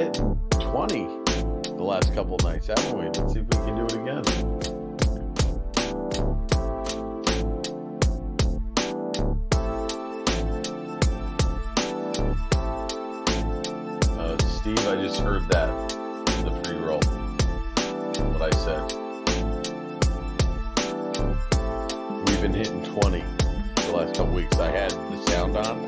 hitting 20 the last couple nights, haven't we? Let's see if we can do it again. Steve, I just heard that in the pre-roll, what I said. We've been hitting 20 the last couple weeks. I had the sound on.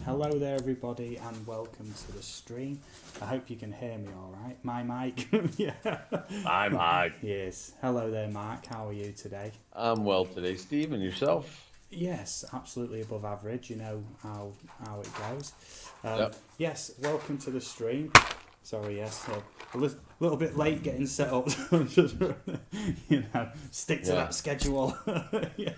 Hello there everybody and welcome to the stream. I hope you can hear me alright. My mic. Yeah. Hi, Mike. Yes. Hello there, Mark. How are you today? I'm well today, Steve, and yourself? Yes, absolutely above average. You know how it goes. Yep. Yes, welcome to the stream. Sorry, yes, a little bit late getting set up. Just, stick to that schedule. Yeah.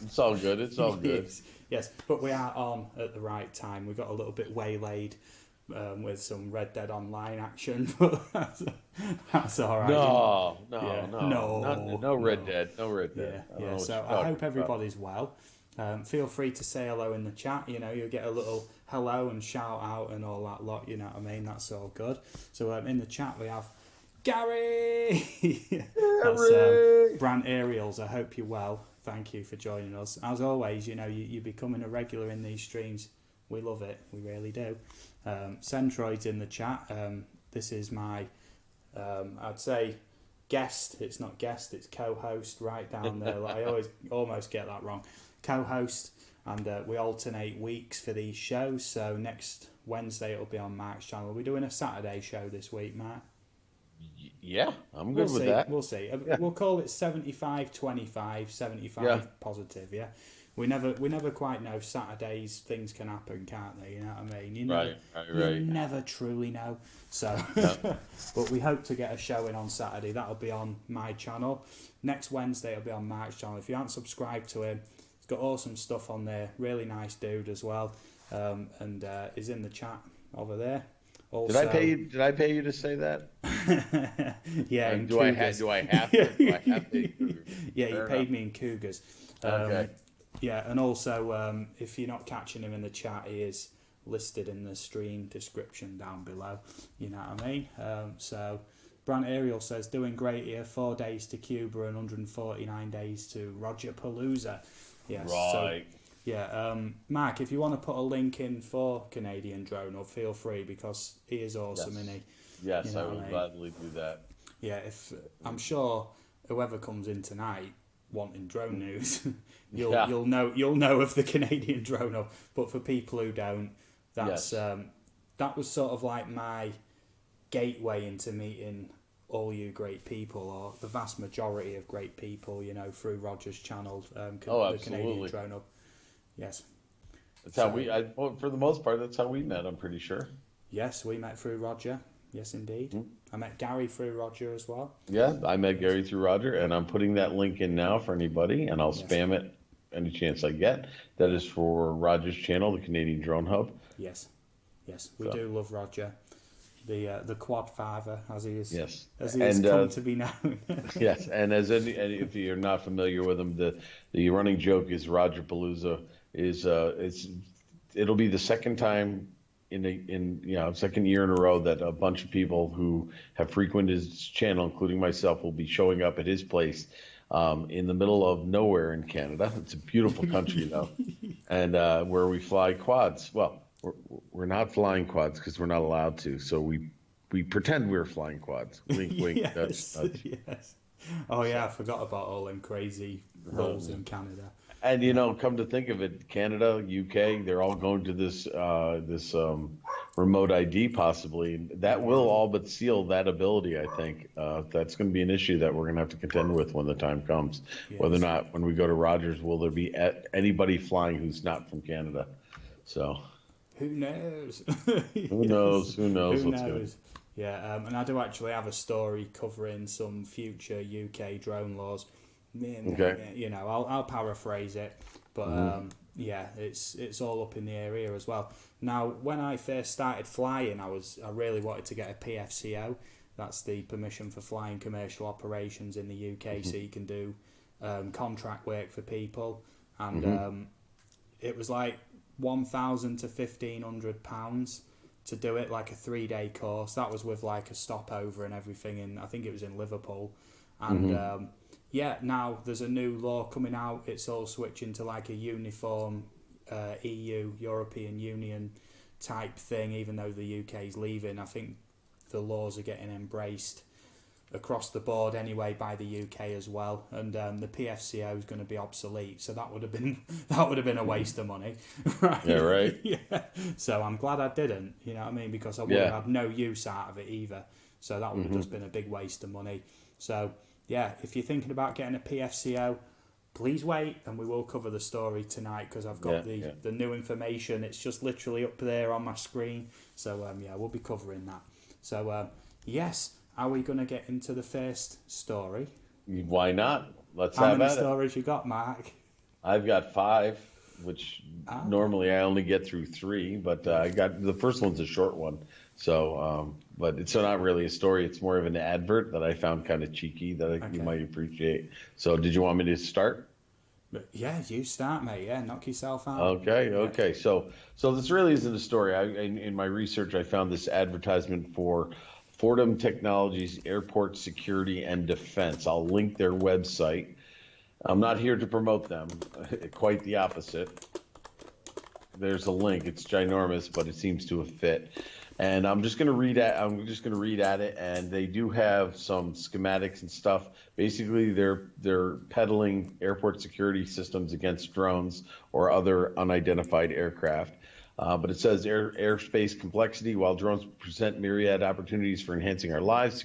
It's all good. It's all good. Yes, but we are on at the right time. We got a little bit waylaid with some Red Dead Online action, but that's all right. No Red Dead. No Red Dead. Yeah. So I hope everybody's well. Feel free to say hello in the chat. You know, you'll get a little hello and shout out and all that lot. You know what I mean? That's all good. So in the chat we have Gary. That's Brant Ariels. I hope you're well. Thank you for joining us. As always, you know, you're becoming a regular in these streams. We love it. We really do. Centroid's in the chat. This is my, I'd say, guest. It's not guest, it's co-host right down there. Like, I almost get that wrong. Co-host, and we alternate weeks for these shows. So next Wednesday it'll be on Mark's channel. We're doing a Saturday show this week, Mark. Yeah, I'm good with that. We'll see. Yeah. We'll call it 75-25, 75 positive, yeah? we never quite know. Saturdays things can happen, can't they? You know what I mean? You Right. you never truly know. So, Yeah. but we hope to get a show in on Saturday. That'll be on my channel. Next Wednesday it'll be on Mark's channel. If you aren't subscribed to him, he's got awesome stuff on there. Really nice dude as well, and is in the chat over there. Also, Did I pay you to say that? yeah, in Do I Cougars. do I have to? Do I have to? Yeah, he Fair paid enough. me in Cougars. Okay. Yeah, and also, if you're not catching him in the chat, he is listed in the stream description down below. You know what I mean? So, Brant Ariel says, doing great here. 4 days to Cuba and 149 days to Roger Palooza. Yes. Right. So, yeah, Mark, if you want to put a link in for Canadian Drone Hub, feel free, because he is awesome, Yes. isn't he? Yes, You know I what will I mean? gladly do that. Yeah, if I'm sure whoever comes in tonight wanting drone news, you'll know of the Canadian Drone Hub. But for people who don't, that's Yes. that was sort of like my gateway into meeting all you great people, or the vast majority of great people, you know, through Roger's channel, the Canadian Absolutely. Drone Hub. Yes. That's how So- well, for the most part, that's how we met, I'm pretty sure. Yes, we met through Roger. Yes, indeed. I met Gary through Roger as well. Yeah, I met Gary through Roger, and I'm putting that link in now for anybody, and I'll Yes. spam it any chance I get. That is for Roger's channel, the Canadian Drone Hub. Yes, yes, we So- do love Roger, the quad father, as he is, Yes. as he has And, come to be known. Yes, and and if you're not familiar with him, the running joke is Roger Palooza is it'll be the second time second year in a row that a bunch of people who have frequented his channel, including myself, will be showing up at his place in the middle of nowhere in Canada. It's a beautiful country, though, and where we fly quads. Well, we're not flying quads because we're not allowed to, so we pretend we're flying quads. Wink, wink. Yes, That's yes. Oh yeah, I forgot about all them crazy rules in Canada. And come to think of it, Canada, UK, they're all going to this remote ID possibly. That will all but seal that ability, I think. That's going to be an issue that we're going to have to contend with when the time comes. Yes. Whether or not, when we go to Rogers, will there be anybody flying who's not from Canada? So Who knows? who knows? Who knows Who what's going knows? Yeah, and I do actually have a story covering some future UK drone laws. Okay. I'll paraphrase it, but yeah, it's all up in the air here as well. Now, when I first started flying, I really wanted to get a PFCO. That's the permission for flying commercial operations in the UK, so you can do contract work for people, and it was like £1,000 to £1,500 to do it, like a 3-day course. That was with like a stopover and everything, and I think it was in Liverpool, and. Yeah, now there's a new law coming out. It's all switching to like a uniform EU, European Union type thing, even though the UK's leaving. I think the laws are getting embraced across the board anyway by the UK as well. And the PFCO is going to be obsolete. So that would have been a waste of money. Right? Yeah, right. Yeah. So I'm glad I didn't, you know what I mean? Because I would have had no use out of it either. So that would have just been a big waste of money. So yeah, if you're thinking about getting a PFCO, please wait, and we will cover the story tonight because I've got the new information. It's just literally up there on my screen. So we'll be covering that. So yes, are we going to get into the first story? Why not? Let's How have many at it. stories you got, Mark? I've got 5, which normally I only get through 3, but I got the first one's a short one. So, but it's not really a story. It's more of an advert that I found kind of cheeky that you might appreciate. So, did you want me to start? Yeah, you start, mate. Yeah, knock yourself out. Okay. So this really isn't a story. In my research, I found this advertisement for Fordham Technologies Airport Security and Defense. I'll link their website. I'm not here to promote them. Quite the opposite. There's a link. It's ginormous, but it seems to have fit. And I'm just going to read at it, and they do have some schematics and stuff. Basically, they're peddling airport security systems against drones or other unidentified aircraft. But it says airspace complexity. While drones present myriad opportunities for enhancing our lives,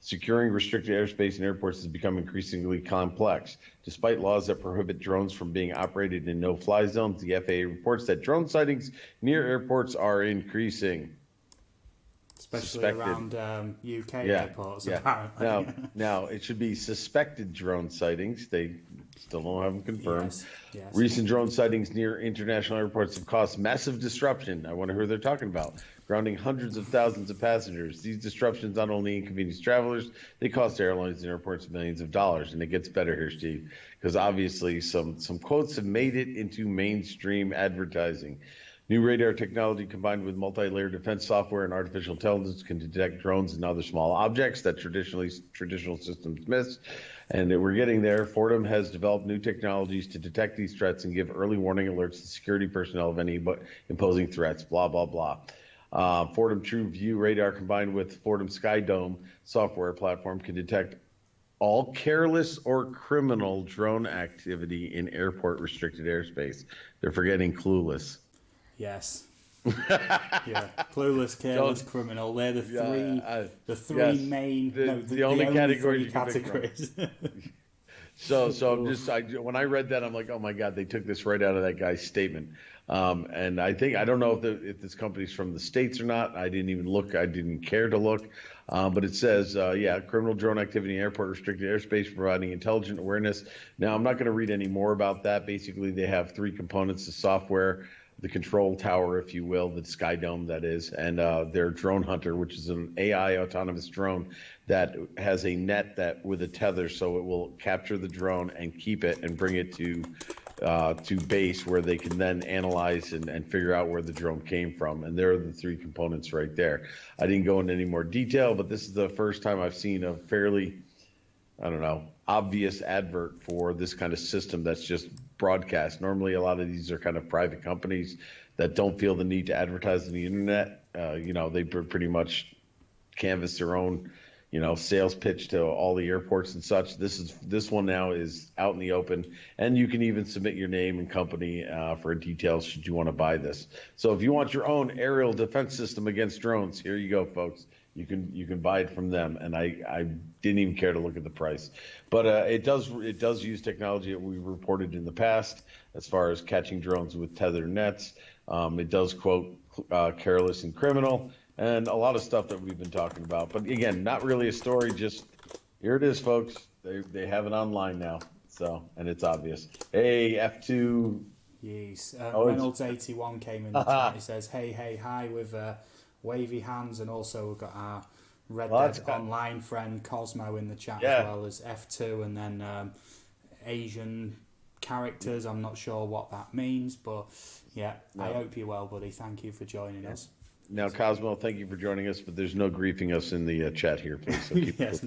securing restricted airspace in airports has become increasingly complex. Despite laws that prohibit drones from being operated in no-fly zones, the FAA reports that drone sightings near airports are increasing. Especially Suspected. around UK Yeah, airports, yeah. apparently. Now it should be suspected drone sightings. They still don't have them confirmed. Yes, yes. Recent drone sightings near international airports have caused massive disruption. I wonder who they're talking about. Grounding hundreds of thousands of passengers. These disruptions not only inconvenience travelers, they cost airlines and airports millions of dollars. And it gets better here, Steve, because obviously some quotes have made it into mainstream advertising. New radar technology combined with multi-layer defense software and artificial intelligence can detect drones and other small objects that traditional systems miss. And we're getting there. Fordham has developed new technologies to detect these threats and give early warning alerts to security personnel of any imposing threats, blah, blah, blah. Fordham True View radar combined with Fordham Sky Dome software platform can detect all careless or criminal drone activity in airport restricted airspace. They're forgetting clueless. Yes. Yeah. Clueless, careless, criminal. They're the three yes. main. The only categories. Categories. So when I read that, I'm like, oh my God, they took this right out of that guy's statement. And I don't know if this company's from the States or not. I didn't even look. I didn't care to look. But it says, criminal drone activity in airport restricted airspace providing intelligent awareness. Now, I'm not going to read any more about that. Basically, they have three components: the software, the control tower, if you will, the Sky Dome, that is, and their drone hunter, which is an AI autonomous drone that has a net that with a tether, so it will capture the drone and keep it and bring it to base where they can then analyze and figure out where the drone came from. And there are the three components right there. I didn't go into any more detail, but this is the first time I've seen a fairly, obvious advert for this kind of system that's just broadcast. Normally, a lot of these are kind of private companies that don't feel the need to advertise on the internet. They pretty much canvass their own, sales pitch to all the airports and such. This one now is out in the open, and you can even submit your name and company for details should you want to buy this. So if you want your own aerial defense system against drones, here you go, folks. You can buy it from them, and I didn't even care to look at the price, but it does use technology that we reported in the past as far as catching drones with tethered nets. It does quote careless and criminal, and a lot of stuff that we've been talking about. But again, not really a story. Just here it is, folks. They have it online now, so and it's obvious. Hey, F2. Yes. Reynolds 81 came in the chat. He says, "Hey, hi," with wavy hands, and also we've got our Red Dead Online friend Cosmo in the chat as well as F2, and then Asian characters. I'm not sure what that means, but I hope you're well, buddy. Thank you for joining us. Now, Cosmo, thank you for joining us, but there's no griefing us in the chat here, please. So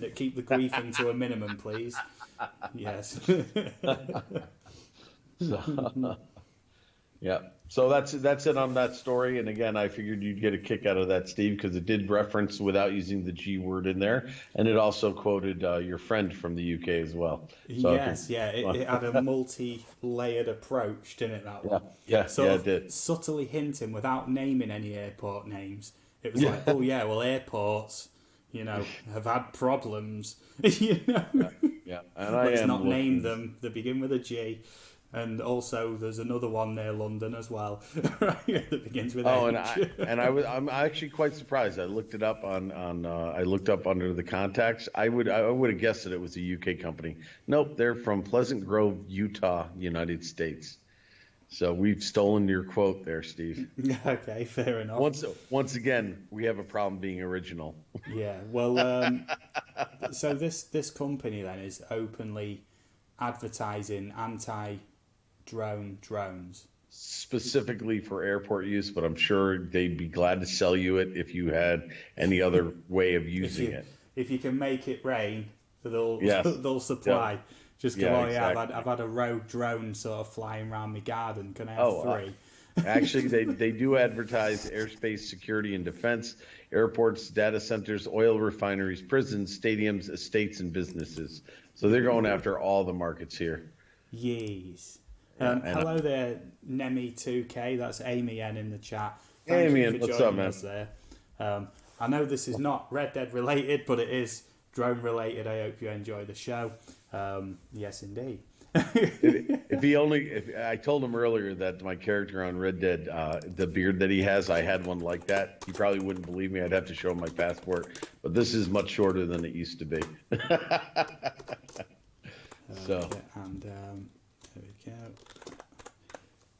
keep the griefing to a minimum, please. Yes. So that's it on that story. And again, I figured you'd get a kick out of that, Steve, because it did reference without using the G word in there, and it also quoted your friend from the UK as well. So it had a multi-layered approach, didn't it? That one. It did. Subtly hinting without naming any airport names. It was like, airports, have had problems, And let's not name them. They begin with a G. And also, there's another one near London as well, that begins with H. I'm actually quite surprised. I looked it up I looked up under the contacts. I would have guessed that it was a UK company. Nope, they're from Pleasant Grove, Utah, United States. So we've stolen your quote there, Steve. Okay, fair enough. Once again, we have a problem being original. Yeah, well, so this company then is openly advertising anti-drone drones. Specifically for airport use, but I'm sure they'd be glad to sell you it if you had any other way of using it. If you can make it rain, they'll supply. Yep. Just go, exactly. I've had a rogue drone sort of flying around my garden. Can I have three? Actually, they do advertise airspace security and defense, airports, data centers, oil refineries, prisons, stadiums, estates, and businesses. So they're going after all the markets here. Yes. Hello there, Nemi2K. That's Amy N in the chat. Hey, Thank you Amy, for what's joining up, man? us there. I know this is not Red Dead related, but it is drone related. I hope you enjoy the show. Yes, indeed. If I told him earlier that my character on Red Dead, the beard that he has, I had one like that. He probably wouldn't believe me. I'd have to show him my passport. But this is much shorter than it used to be. So, And there we go.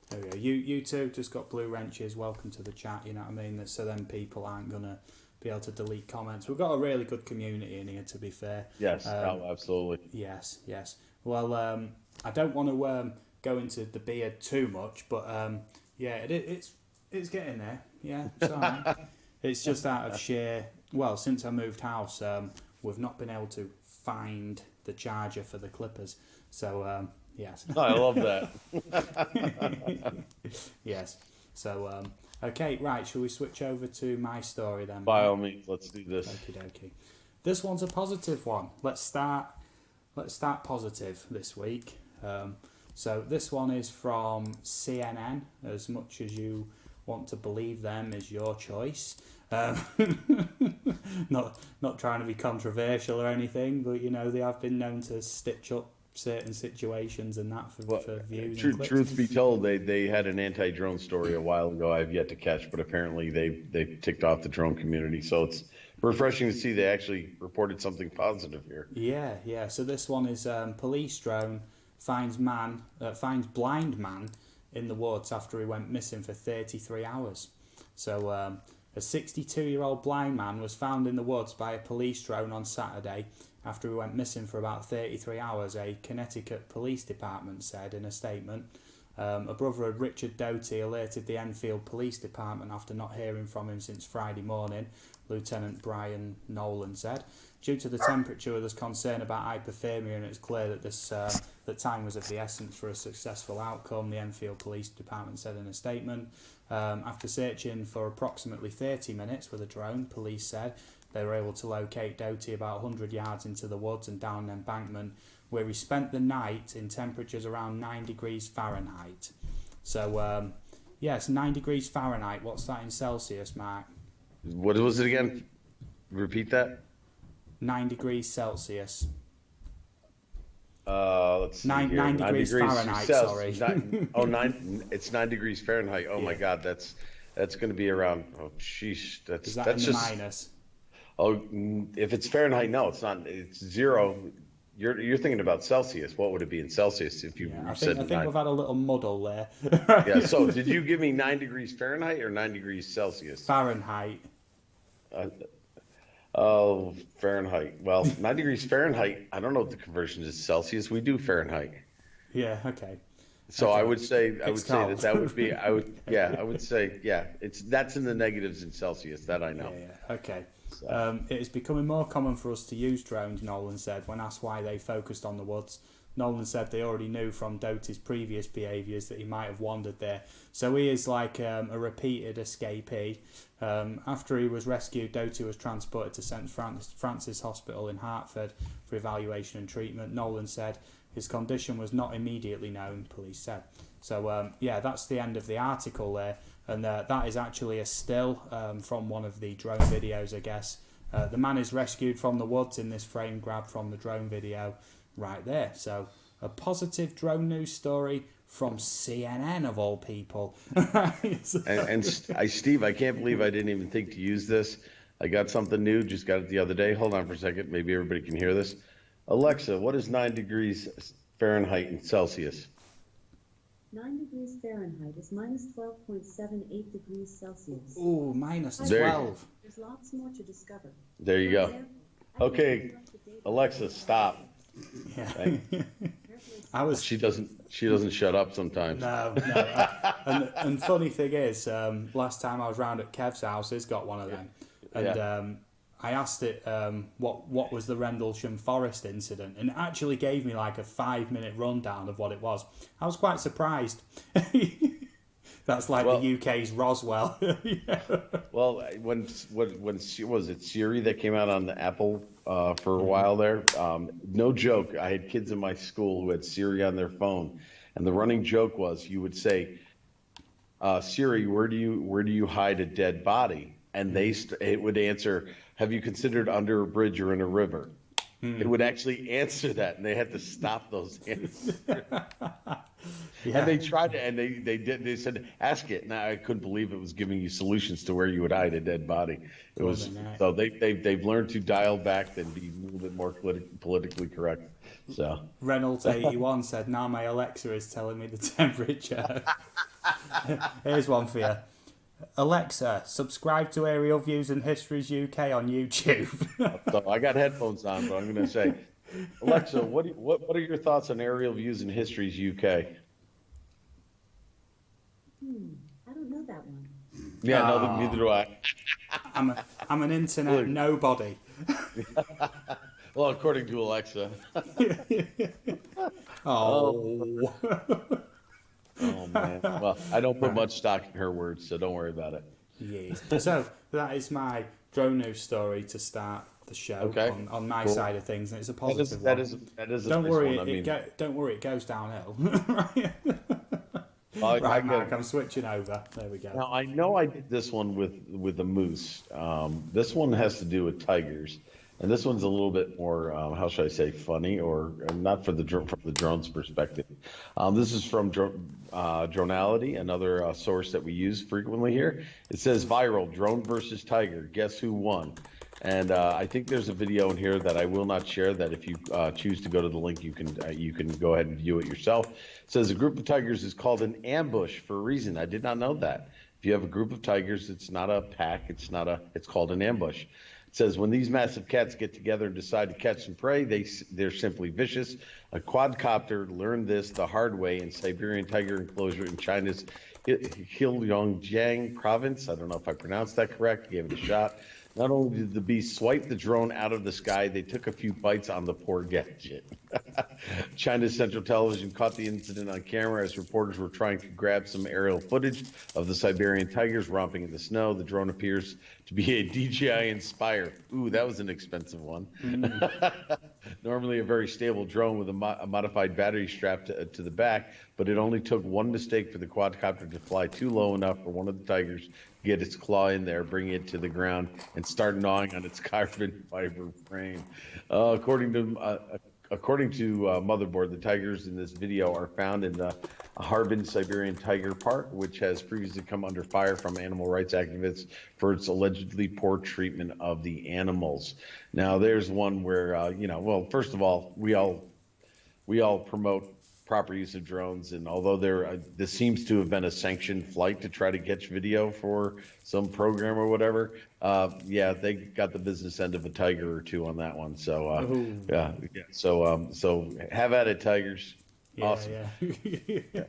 There we go. You two just got blue wrenches. Welcome to the chat. You know what I mean? So then people aren't gonna be able to delete comments. We've got a really good community in here, to be fair. yes, absolutely. Yes. Well, I don't want to go into the beard too much, but yeah, it's getting there. Yeah, it's all right. It's just out of sheer. Well, since I moved house, we've not been able to find the charger for the clippers. So yes. Oh, I love that. Yes. So okay, right. Shall we switch over to my story then? By all means, let's do this. Okie dokie. This one's a positive one. Let's start positive this week. So this one is from CNN. As much as you want to believe them is your choice. Not trying to be controversial or anything, but you know they have been known to stitch up certain situations and that for views. Truth be told, they had an anti-drone story a while ago. I've yet to catch, but apparently they ticked off the drone community. So it's refreshing to see they actually reported something positive here. Yeah. So this one is police drone finds blind man in the woods after he went missing for 33 hours. So a 62-year-old blind man was found in the woods by a police drone on Saturday after he went missing for about 33 hours, a Connecticut Police Department said in a statement. A brother of Richard Doty alerted the Enfield Police Department after not hearing from him since Friday morning, Lieutenant Brian Nolan said. Due to the temperature, there's concern about hypothermia, and it's clear that that time was of the essence for a successful outcome, the Enfield Police Department said in a statement. After searching for approximately 30 minutes with a drone, police said they were able to locate Doty about 100 yards into the woods and down an embankment, where he spent the night in temperatures around 9 degrees Fahrenheit. So, yes, 9 degrees Fahrenheit. What's that in Celsius, Mark? What was it again? Repeat that. 9 degrees Celsius. Let's see 9 here. degrees Fahrenheit, sorry. It's 9 degrees Fahrenheit. Oh, yeah. My God, that's going to be around. Oh, sheesh. Is that that's in the just minus? Oh, if it's Fahrenheit, no, it's not. It's 0. You're thinking about Celsius. What would it be in Celsius if you said? I think we've had a little muddle there. Yeah. So, did you give me 9 degrees Fahrenheit or 9 degrees Celsius? Fahrenheit. Fahrenheit. Well, 9 degrees Fahrenheit. I don't know what the conversion is Celsius. We do Fahrenheit. Yeah. Okay. So okay. I would say that would be I would say that's in the negatives in Celsius. That I know. Yeah. Okay. So. It is becoming more common for us to use drones, Nolan said, when asked why they focused on the woods. Nolan said they already knew from Doty's previous behaviours that he might have wandered there. So he is like a repeated escapee. After he was rescued, Doty was transported to St Francis Hospital in Hartford for evaluation and treatment. Nolan said his condition was not immediately known, police said. So, that's the end of the article there. And that is actually a still from one of the drone videos, I guess. The man is rescued from the woods in this frame grab from the drone video right there. So a positive drone news story from CNN of all people. Steve, I can't believe I didn't even think to use this. I got something new, just got it the other day. Hold on for a second. Maybe everybody can hear this. Alexa, what is 9 degrees Fahrenheit in Celsius? 9 degrees Fahrenheit is minus 12.78 degrees Celsius. Ooh, minus 12. There's lots more to discover. There you go. Okay, Alexa, stop. Yeah. She doesn't shut up sometimes. No. And funny thing is, last time I was round at Kev's house, he's got one of them, and I asked it what was the Rendlesham Forest incident, and it actually gave me like a 5-minute rundown of what it was. I was quite surprised. That's like the UK's Roswell. Yeah. Well, when was it Siri that came out on the Apple for a while there? No joke. I had kids in my school who had Siri on their phone, And the running joke was you would say, Siri, where do you hide a dead body? And it would answer, have you considered under a bridge or in a river? It would actually answer that, and they had to stop those answers. Yeah. And they tried to, and they said, ask it. And I couldn't believe it was giving you solutions to where you would hide a dead body. It was so they've learned to dial back and be a little bit more politically correct. So Reynolds 81 said, now my Alexa is telling me the temperature. Here's one for you. Alexa, subscribe to Aerial Views and Histories UK on YouTube. So I got headphones on, but I'm going to say, Alexa, what are your thoughts on Aerial Views and Histories UK? I don't know that one. Yeah, no, neither do I. I'm an internet nobody. Well, according to Alexa. Oh. Oh man. Well, I don't put much stock in her words, so don't worry about it. Yes. So that is my drone news story to start the show on my side of things, and it's a positive that one. That is. Don't worry, one. don't worry, it goes downhill. Right, Mark, I'm switching over. There we go. Now I know I did this one with the moose. This one has to do with tigers, and this one's a little bit more how should I say funny, or not from the drone's perspective. This is from Dronality, another source that we use frequently here. It says viral drone versus tiger. Guess who won? And I think there's a video in here that I will not share. That if you choose to go to the link, you can go ahead and view it yourself. It says a group of tigers is called an ambush for a reason. I did not know that. If you have a group of tigers, it's not a pack. It's called an ambush. It says when these massive cats get together and decide to catch some prey, they're simply vicious. A quadcopter learned this the hard way in Siberian tiger enclosure in China's Heilongjiang province. I don't know if I pronounced that correct. Gave it a shot. Not only did the beast swipe the drone out of the sky, they took a few bites on the poor gadget. China's Central Television caught the incident on camera as reporters were trying to grab some aerial footage of the Siberian tigers romping in the snow. The drone appears to be a DJI Inspire. Ooh, that was an expensive one. Normally a very stable drone with a modified battery strapped to the back, but it only took one mistake for the quadcopter to fly too low enough for one of the tigers to get its claw in there, bring it to the ground, and start gnawing on its carbon fiber frame. According to Motherboard, the tigers in this video are found in the Harbin Siberian Tiger Park, which has previously come under fire from animal rights activists for its allegedly poor treatment of the animals. Now, there's one where, well, first of all, we all promote proper use of drones, and although this seems to have been a sanctioned flight to try to catch video for some program or whatever, yeah, they got the business end of a tiger or two on that one. So yeah. So have at it, tigers. Yeah, Awesome. Yeah.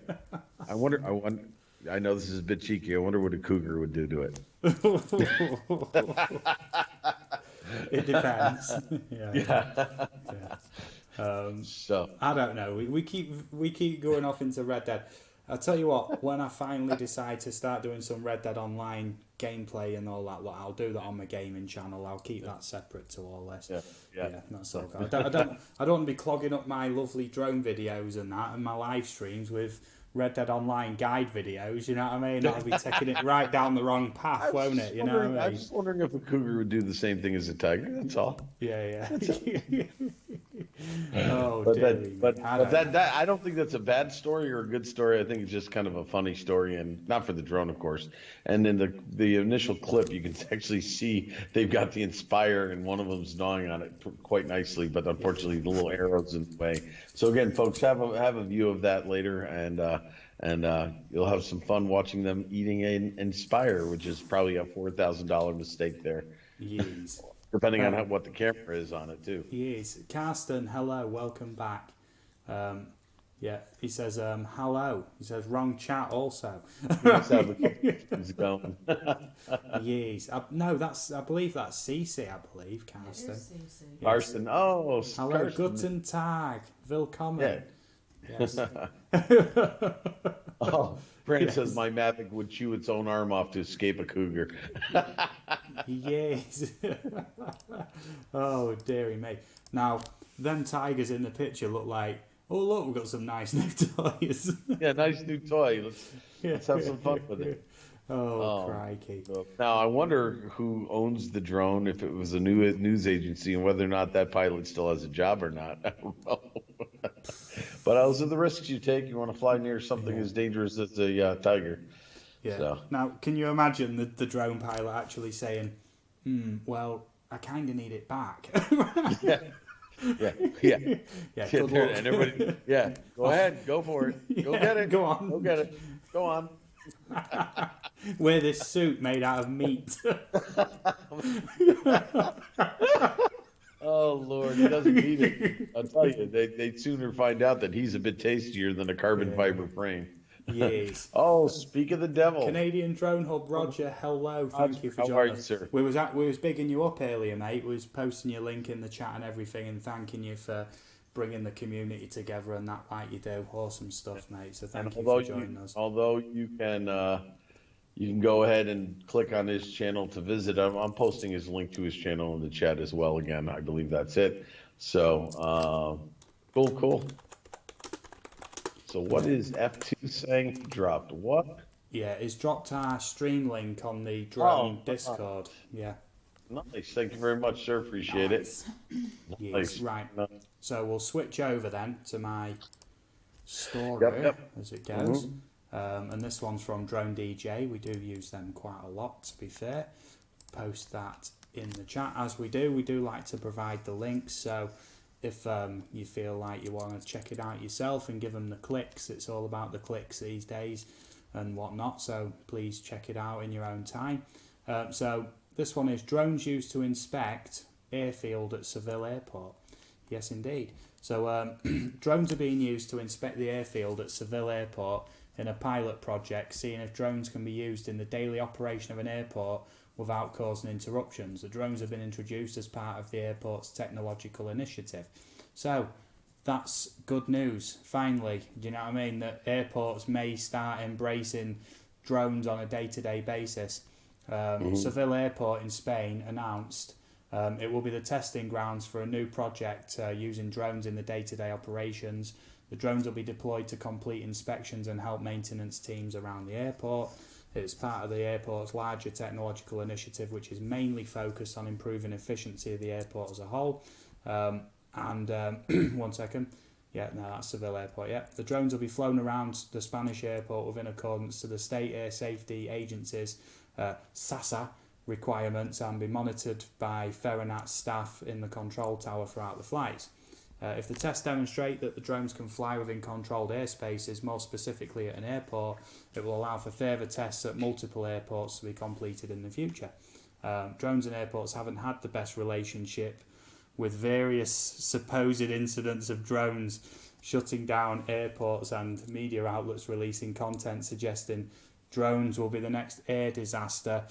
I know this is a bit cheeky. I wonder what a cougar would do to it. It depends. Yeah. So I don't know. We keep going off into Red Dead. I'll tell you what, when I finally decide to start doing some Red Dead Online gameplay and all that, I'll do that on my gaming channel. I'll keep that separate to all this. Yeah, that's all good. I don't want to be clogging up my lovely drone videos and that and my live streams with Red Dead Online guide videos, you know what I mean? I'll be taking it right down the wrong path, won't it? You know what I mean? I was just wondering if a cougar would do the same thing as a tiger. That's all. Yeah. But I don't think that's a bad story or a good story. I think it's just kind of a funny story, and not for the drone, of course. And in the initial clip, you can actually see they've got the Inspire, and one of them's gnawing on it quite nicely. But unfortunately, the little arrow's in the way. So again, folks, have a view of that later, and you'll have some fun watching them eating an Inspire, which is probably a $4,000 mistake there. Yes. Depending on what the camera is on it, too. Yes. Karsten, hello, welcome back. Yeah, he says, hello. He says, wrong chat also. He's going. Yes. I believe that's Cece, Karsten. It is CC. Yes. Karsten, oh, hello, Karsten. guten Tag, willkommen. Yeah. Yes. Oh, Brent says my Mavic would chew its own arm off to escape a cougar. Yes. Oh, dearie me. Now, them tigers in the picture look like Oh look, we've got some nice new toys. Yeah, nice new toy. Let's have some fun with it. Oh Um, crikey! so now I wonder who owns the drone, if it was a new news agency, and whether or not that pilot still has a job or not. I don't know. But those are the risks you take. You want to fly near something Yeah, as dangerous as a tiger. yeah. So Now, can you imagine the drone pilot actually saying, "Well, I kind of need it back." yeah, yeah, yeah. Yeah, Sit good there luck. and everybody, yeah, go ahead, go for it, go Yeah, get it, go on. go get it, go on. Wear this suit made out of meat. Oh Lord, he doesn't need it. I'll tell you, they'd sooner find out that he's a bit tastier than a carbon Yeah. fiber frame. Yes. Oh, speak of the devil. Canadian Drone Hub, Roger. Hello, thank you for How are joining you, us. sir? We was bigging you up earlier, mate. We was posting your link in the chat and everything, and thanking you for bringing the community together and that like you do. Awesome stuff, mate. So thank you for joining us. Although you can go ahead and click on his channel to visit. I'm posting his link to his channel in the chat as well. Again, I believe that's it. So cool. So what is F2 saying? He dropped what? Yeah, it's dropped our stream link on the drone Discord. Yeah. Nice. Thank you very much, sir. Appreciate it. Yes, Nice. right. No- So we'll switch over then to my story Yep. as it goes. And this one's from Drone DJ. We do use them quite a lot, to be fair. Post that in the chat as we do. We do like to provide the links. So if you feel like you want to check it out yourself and give them the clicks, it's all about the clicks these days and whatnot. So please check it out in your own time. So this one is drones used to inspect airfield at Seville Airport. Yes, indeed. So drones are being used to inspect the airfield at Seville Airport in a pilot project, seeing if drones can be used in the daily operation of an airport without causing interruptions. The drones have been introduced as part of the airport's technological initiative. So that's good news, finally. Do you know what I mean? That airports may start embracing drones on a day-to-day basis. Seville Airport in Spain announced it will be the testing grounds for a new project using drones in the day-to-day operations. The drones will be deployed to complete inspections and help maintenance teams around the airport. It's part of the airport's larger technological initiative, which is mainly focused on improving efficiency of the airport as a whole. One second. Yeah, no, that's Seville Airport, yeah. The drones will be flown around the Spanish airport within accordance to the State Air Safety Agency's SASA requirements and be monitored by Ferronat staff in the control tower throughout the flights. If the tests demonstrate that the drones can fly within controlled airspaces, more specifically at an airport, it will allow for further tests at multiple airports to be completed in the future. Drones and airports haven't had the best relationship, with various supposed incidents of drones shutting down airports and media outlets releasing content suggesting drones will be the next air disaster.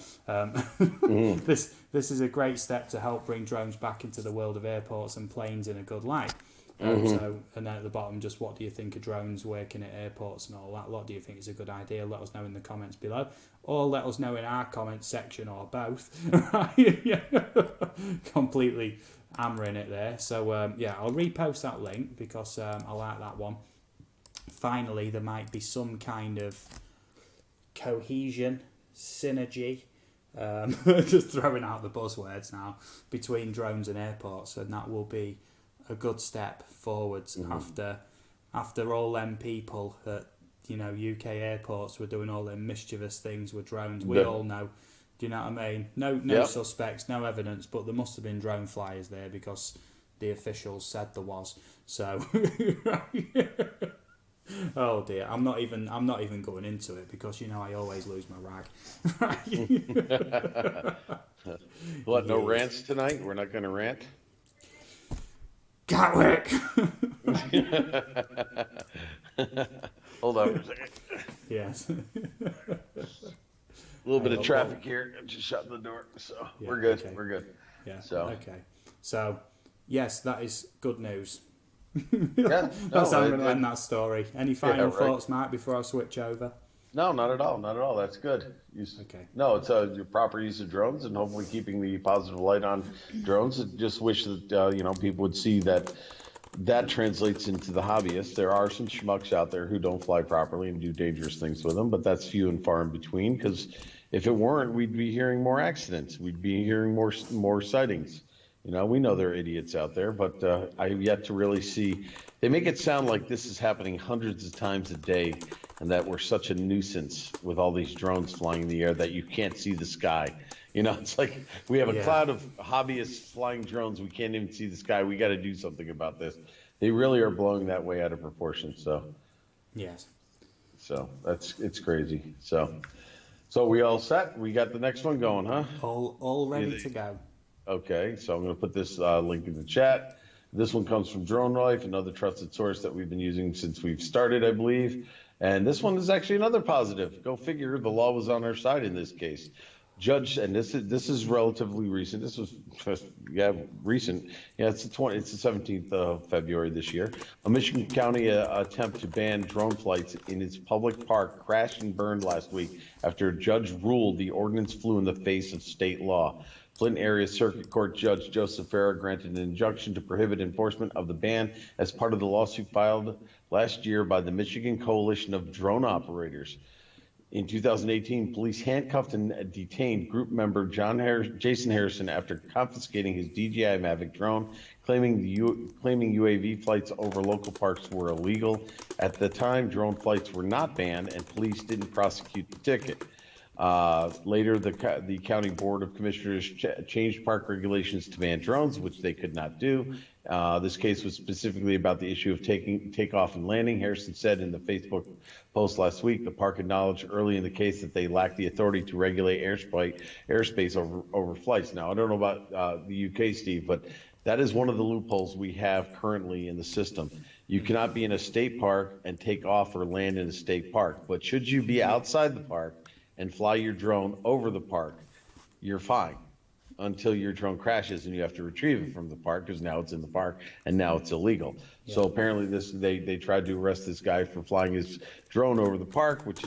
This is a great step to help bring drones back into the world of airports and planes in a good light. So, and then at the bottom, just what do you think of drones working at airports and all that lot? Do you think it's a good idea? Let us know in the comments below, or let us know in our comments section, or both. Completely hammering it there. So yeah, I'll repost that link because I like that one. Finally, there might be some kind of cohesion, synergy, just throwing out the buzzwords now, between drones and airports, and that will be a good step forwards after all them people at UK airports were doing all them mischievous things with drones. We all know. Do you know what I mean? No suspects, no evidence, but there must have been drone flyers there because the officials said there was. So oh dear, I'm not even going into it because I always lose my rag. What? No rants tonight? We're not going to rant. Gatwick. Hold on for a second. Yes. A little bit of traffic here. I'm just shutting the door, so Yeah, we're good. okay. We're good. Yeah. So. Okay. So yes, that is good news. Yeah, That's how I'm going to no, end that story. Any final right. thoughts, Matt, before I switch over? No, not at all. Not at all. That's good. Okay. No, it's your proper use of drones and hopefully keeping the positive light on drones. I just wish that people would see that that translates into the hobbyists. There are some schmucks out there who don't fly properly and do dangerous things with them, but that's few and far in between, because if it weren't, we'd be hearing more accidents. We'd be hearing more sightings. We know there are idiots out there, but I've yet to really see. They make it sound like this is happening hundreds of times a day, and that we're such a nuisance with all these drones flying in the air that you can't see the sky. It's like we have a cloud of hobbyists flying drones. We can't even see the sky. We got to do something about this. They really are blowing that way out of proportion. So, yes. So it's crazy. So we all set? We got the next one going, huh? All ready to go. Okay, so I'm going to put this link in the chat. This one comes from Drone Life, another trusted source that we've been using since we've started, I believe. And this one is actually another positive. Go figure, the law was on our side in this case. Judge, and this is relatively recent. This was recent. Yeah, it's the 17th of February this year. A Michigan County attempt to ban drone flights in its public park crashed and burned last week after a judge ruled the ordinance flew in the face of state law. Flint Area Circuit Court Judge Joseph Farah granted an injunction to prohibit enforcement of the ban as part of the lawsuit filed last year by the Michigan Coalition of Drone Operators. In 2018, police handcuffed and detained group member Jason Harrison after confiscating his DJI Mavic drone, claiming UAV flights over local parks were illegal. At the time, drone flights were not banned, and police didn't prosecute the ticket. Later, the County Board of Commissioners changed park regulations to ban drones, which they could not do. This case was specifically about the issue of takeoff and landing. Harrison said in the Facebook post last week, the park acknowledged early in the case that they lacked the authority to regulate airspace over flights. Now, I don't know about the UK, Steve, but that is one of the loopholes we have currently in the system. You cannot be in a state park and take off or land in a state park, but should you be outside the park and fly your drone over the park, you're fine until your drone crashes and you have to retrieve it from the park, because now it's in the park and now it's illegal. Yeah. So apparently they tried to arrest this guy for flying his drone over the park, which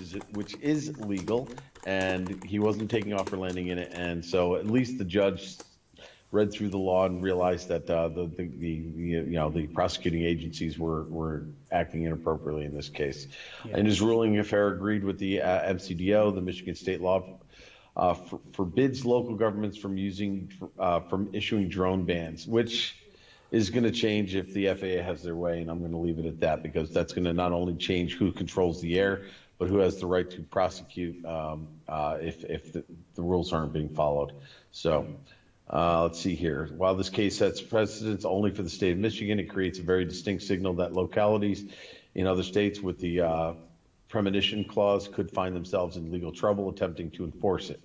is legal, and he wasn't taking off or landing in it. And so at least the judge read through the law and realized that the prosecuting agencies were acting inappropriately in this case. Yeah. In his ruling, Farah agreed with the MCDO, the Michigan state law, forbids local governments from issuing drone bans, which is going to change if the FAA has their way, and I'm going to leave it at that, because that's going to not only change who controls the air, but who has the right to prosecute if the rules aren't being followed. So. Let's see here. While this case sets precedents only for the state of Michigan, it creates a very distinct signal that localities in other states with the premonition clause could find themselves in legal trouble attempting to enforce it.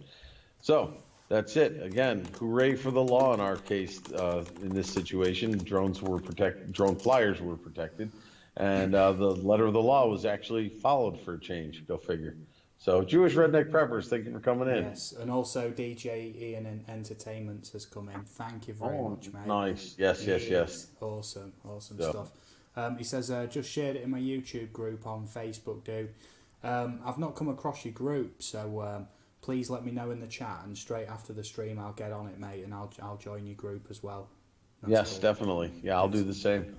So that's it. Again, hooray for the law in our case. In this situation, drone flyers were protected, and the letter of the law was actually followed for a change. Go figure. So, Jewish Redneck Preppers, thank you for coming in. Yes, and also DJ Ian Entertainment has come in. Thank you very much, mate. Nice. Yes. Awesome stuff. He says, just shared it in my YouTube group on Facebook, dude. I've not come across your group, so please let me know in the chat, and straight after the stream I'll get on it, mate, and I'll join your group as well. That's cool. Definitely. Yeah, I'll do the same.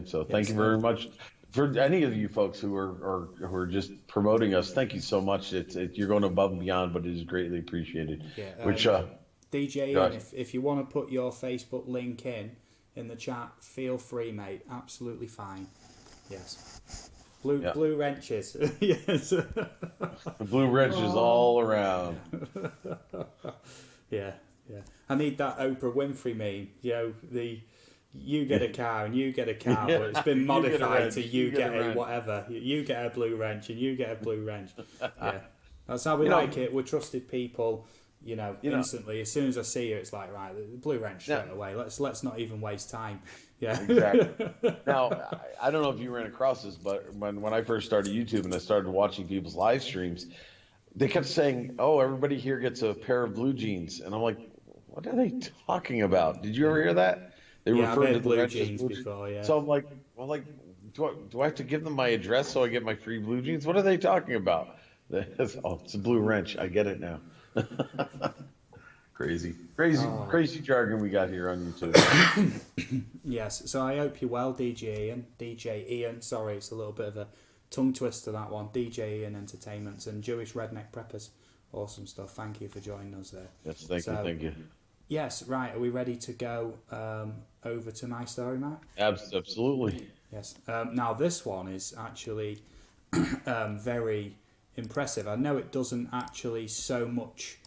So thank you very much. For any of you folks who are just promoting us, thank you so much. You're going above and beyond, but it is greatly appreciated. Yeah, DJ Ian, if you want to put your Facebook link in the chat, feel free, mate. Absolutely fine. Yes. Blue wrenches. Yes. Blue wrenches all around. Yeah. I need that Oprah Winfrey meme. You get a car and you get a car, but it's been modified to you get a whatever. You get a blue wrench and you get a blue wrench. Yeah, that's how we like it. We're trusted people. Instantly. As soon as I see you, it's like, right, the blue wrench straight away. Let's not even waste time. Yeah, exactly. Now, I don't know if you ran across this, but when I first started YouTube and I started watching people's live streams, they kept saying, "Oh, everybody here gets a pair of blue jeans," and I'm like, "What are they talking about?" Did you ever hear that? They referred to blue jeans before, yeah. So I'm like, do I have to give them my address so I get my free blue jeans? What are they talking about? It's a blue wrench. I get it now. Crazy jargon we got here on YouTube. Yes, so I hope you're well, DJ Ian. Sorry, it's a little bit of a tongue twister, that one. DJ Ian Entertainments and Jewish Redneck Preppers. Awesome stuff. Thank you for joining us there. Yes, thank you. Yes, right. Are we ready to go over to my story, Mark? Absolutely. Yes. Now, this one is actually very impressive. I know it doesn't actually so much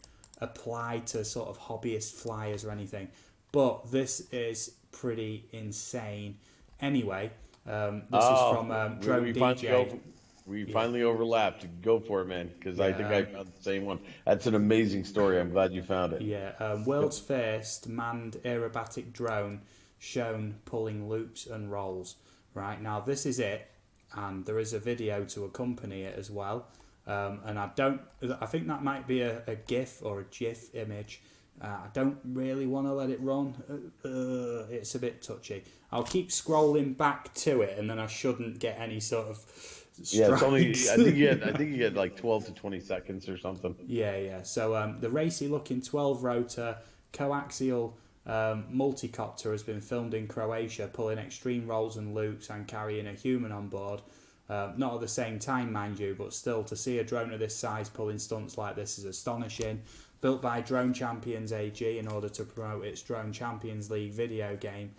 apply to sort of hobbyist flyers or anything, but this is pretty insane. Anyway, this is from Drone DJ. We finally overlapped. Go for it, man, because I think I found the same one. That's an amazing story. I'm glad you found it. Yeah, world's first manned aerobatic drone shown pulling loops and rolls. Right, now this is it, and there is a video to accompany it as well. And I think that might be a GIF or a GIF image. I don't really want to let it run. It's a bit touchy. I'll keep scrolling back to it, and then I shouldn't get any sort of strikes. Yeah, it's only. I think you get like 12 to 20 seconds or something. Yeah. So the racy-looking 12-rotor coaxial multicopter has been filmed in Croatia, pulling extreme rolls and loops and carrying a human on board. Not at the same time, mind you, but still, to see a drone of this size pulling stunts like this is astonishing. Built by Drone Champions AG in order to promote its Drone Champions League video game.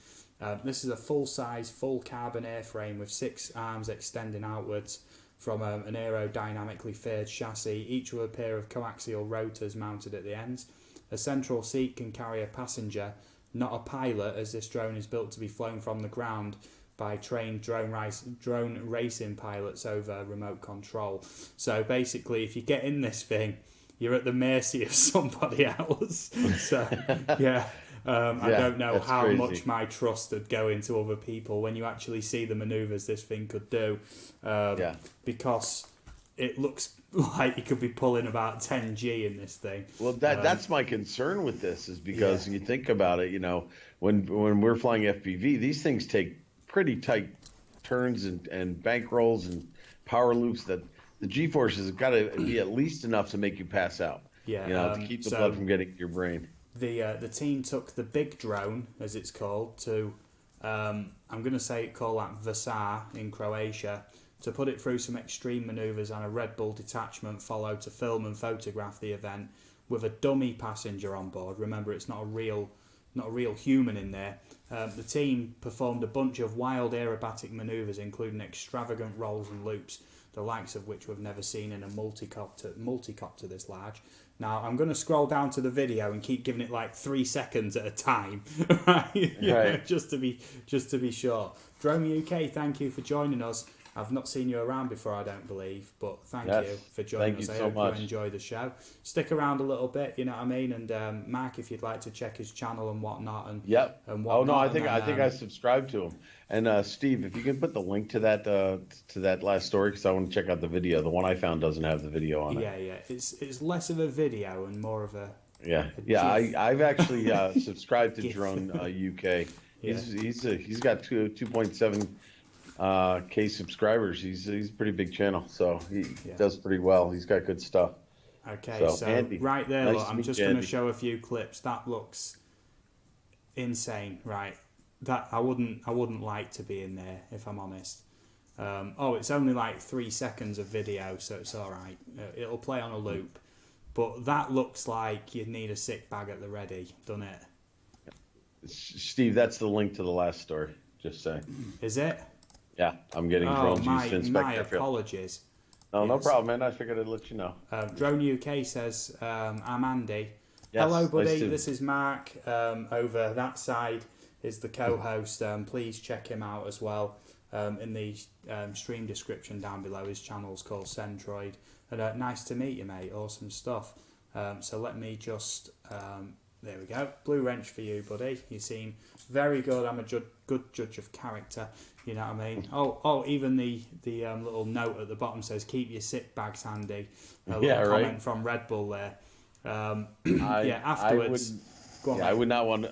This is a full-size, full-carbon airframe with 6 arms extending outwards from an aerodynamically faired chassis, each with a pair of coaxial rotors mounted at the ends. A central seat can carry a passenger, not a pilot, as this drone is built to be flown from the ground by trained drone racing pilots over remote control. So basically, if you get in this thing, you're at the mercy of somebody else. So, yeah. I don't know how crazy. much my trust would go into other people when you actually see the manoeuvres this thing could do. Because it looks like you could be pulling about 10G in this thing. Well, that's my concern with this, is because you think about it, when we're flying FPV, these things take pretty tight turns and bank rolls and power loops that the G-forces have got to be at least enough to make you pass out. Yeah, to keep the blood from getting to your brain. The team took the big drone, as it's called, to I'm going to call that Vasar in Croatia, to put it through some extreme manoeuvres, and a Red Bull detachment followed to film and photograph the event with a dummy passenger on board. Remember, it's not a real human in there. The team performed a bunch of wild aerobatic manoeuvres, including extravagant rolls and loops, the likes of which we've never seen in a multicopter this large. Now, I'm going to scroll down to the video and keep giving it like 3 seconds at a time, right? Just to be sure. Drone UK, thank you for joining us. I've not seen you around before, I don't believe, but thank you for joining us. I hope you enjoy the show. Stick around a little bit, you know what I mean? And Mark, if you'd like to check his channel and whatnot. And whatnot, oh no, I think I subscribed to him. And Steve, if you can put the link to that last story, because I want to check out the video. The one I found doesn't have the video on it. Yeah. It's less of a video and more of a I've actually subscribed to Drone UK. He's got 2.7 K subscribers. He's a pretty big channel, so he does pretty well. He's got good stuff. Okay, so Andy, right there, nice look, I'm just going to show a few clips. That looks insane, right? That I wouldn't like to be in there, if I'm honest. It's only like 3 seconds of video, so it's all right. It'll play on a loop, but that looks like you'd need a sick bag at the ready, doesn't it? Steve, that's the link to the last story. Just saying. Is it? Yeah, I'm getting drones used to inspect my airfield. apologies. No problem, man. I figured I'd let you know. Drone UK says, I'm Andy. Yes, hello, buddy. nice This is Mark. Over that side is the co-host. Please check him out as well. In the stream description down below, his channel's called Centroid. And nice to meet you, mate. Awesome stuff. So let me just... there we go. Blue wrench for you, buddy. You seem very good. I'm a good judge of character. You know what I mean? Oh, even the little note at the bottom says, keep your sit bags handy. A little comment from Red Bull there. Afterwards... I would not want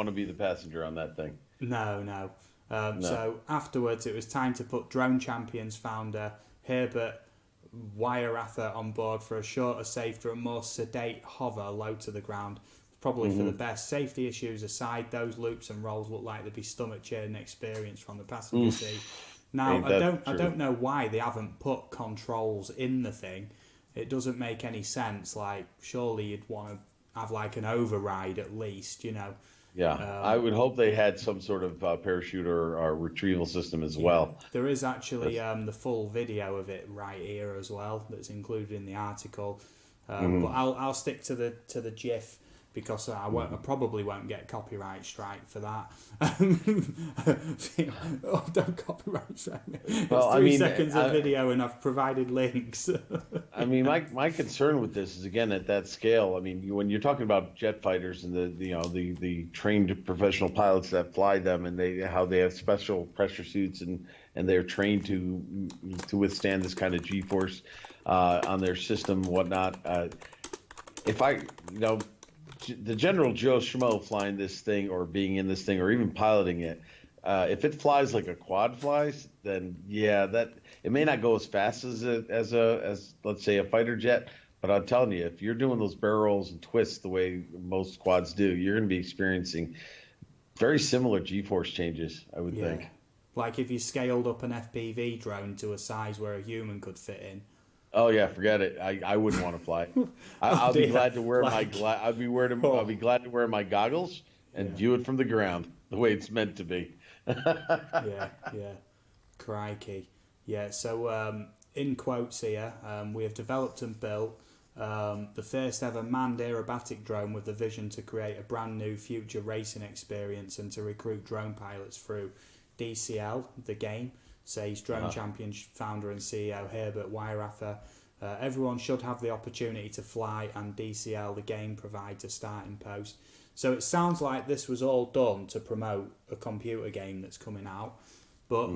to be the passenger on that thing. No. So afterwards, it was time to put Drone Champions founder Herbert Weierrather on board for a shorter, safer and more sedate hover low to the ground. probably for the best. Safety issues aside, those loops and rolls look like they'd be stomach churning experience from the passenger seat. Now, I don't know why they haven't put controls in the thing. It doesn't make any sense. Like, surely you'd want to have like an override at least, you know. Yeah, I would hope they had some sort of parachute or retrieval system as well. There is actually the full video of it right here as well that's included in the article. But I'll stick to the GIF because I probably won't get copyright strike for that. Oh, don't copyright strike me. Well, It's 3 seconds of video and I've provided links. I mean, my concern with this is, again, at that scale. I mean, when you're talking about jet fighters and the trained professional pilots that fly them, and how they have special pressure suits and they're trained to withstand this kind of G-force on their system and whatnot. The general Joe Schmo flying this thing or being in this thing or even piloting it, if it flies like a quad flies, then that it may not go as fast as let's say a fighter jet, but I'm telling you, if you're doing those barrel rolls and twists the way most quads do, you're going to be experiencing very similar G-force changes, I would think. Like if you scaled up an FPV drone to a size where a human could fit in. Oh yeah, forget it. I wouldn't want to fly. I'll be glad to wear I'll be glad to wear my goggles and view it from the ground the way it's meant to be. yeah. Crikey. Yeah, so in quotes here, we have developed and built the first ever manned aerobatic drone with the vision to create a brand new future racing experience and to recruit drone pilots through DCL, the game, says Drone Champion founder and CEO Herbert Weiracher. Everyone should have the opportunity to fly, and DCL, the game, provides a starting post. So it sounds like this was all done to promote a computer game that's coming out. But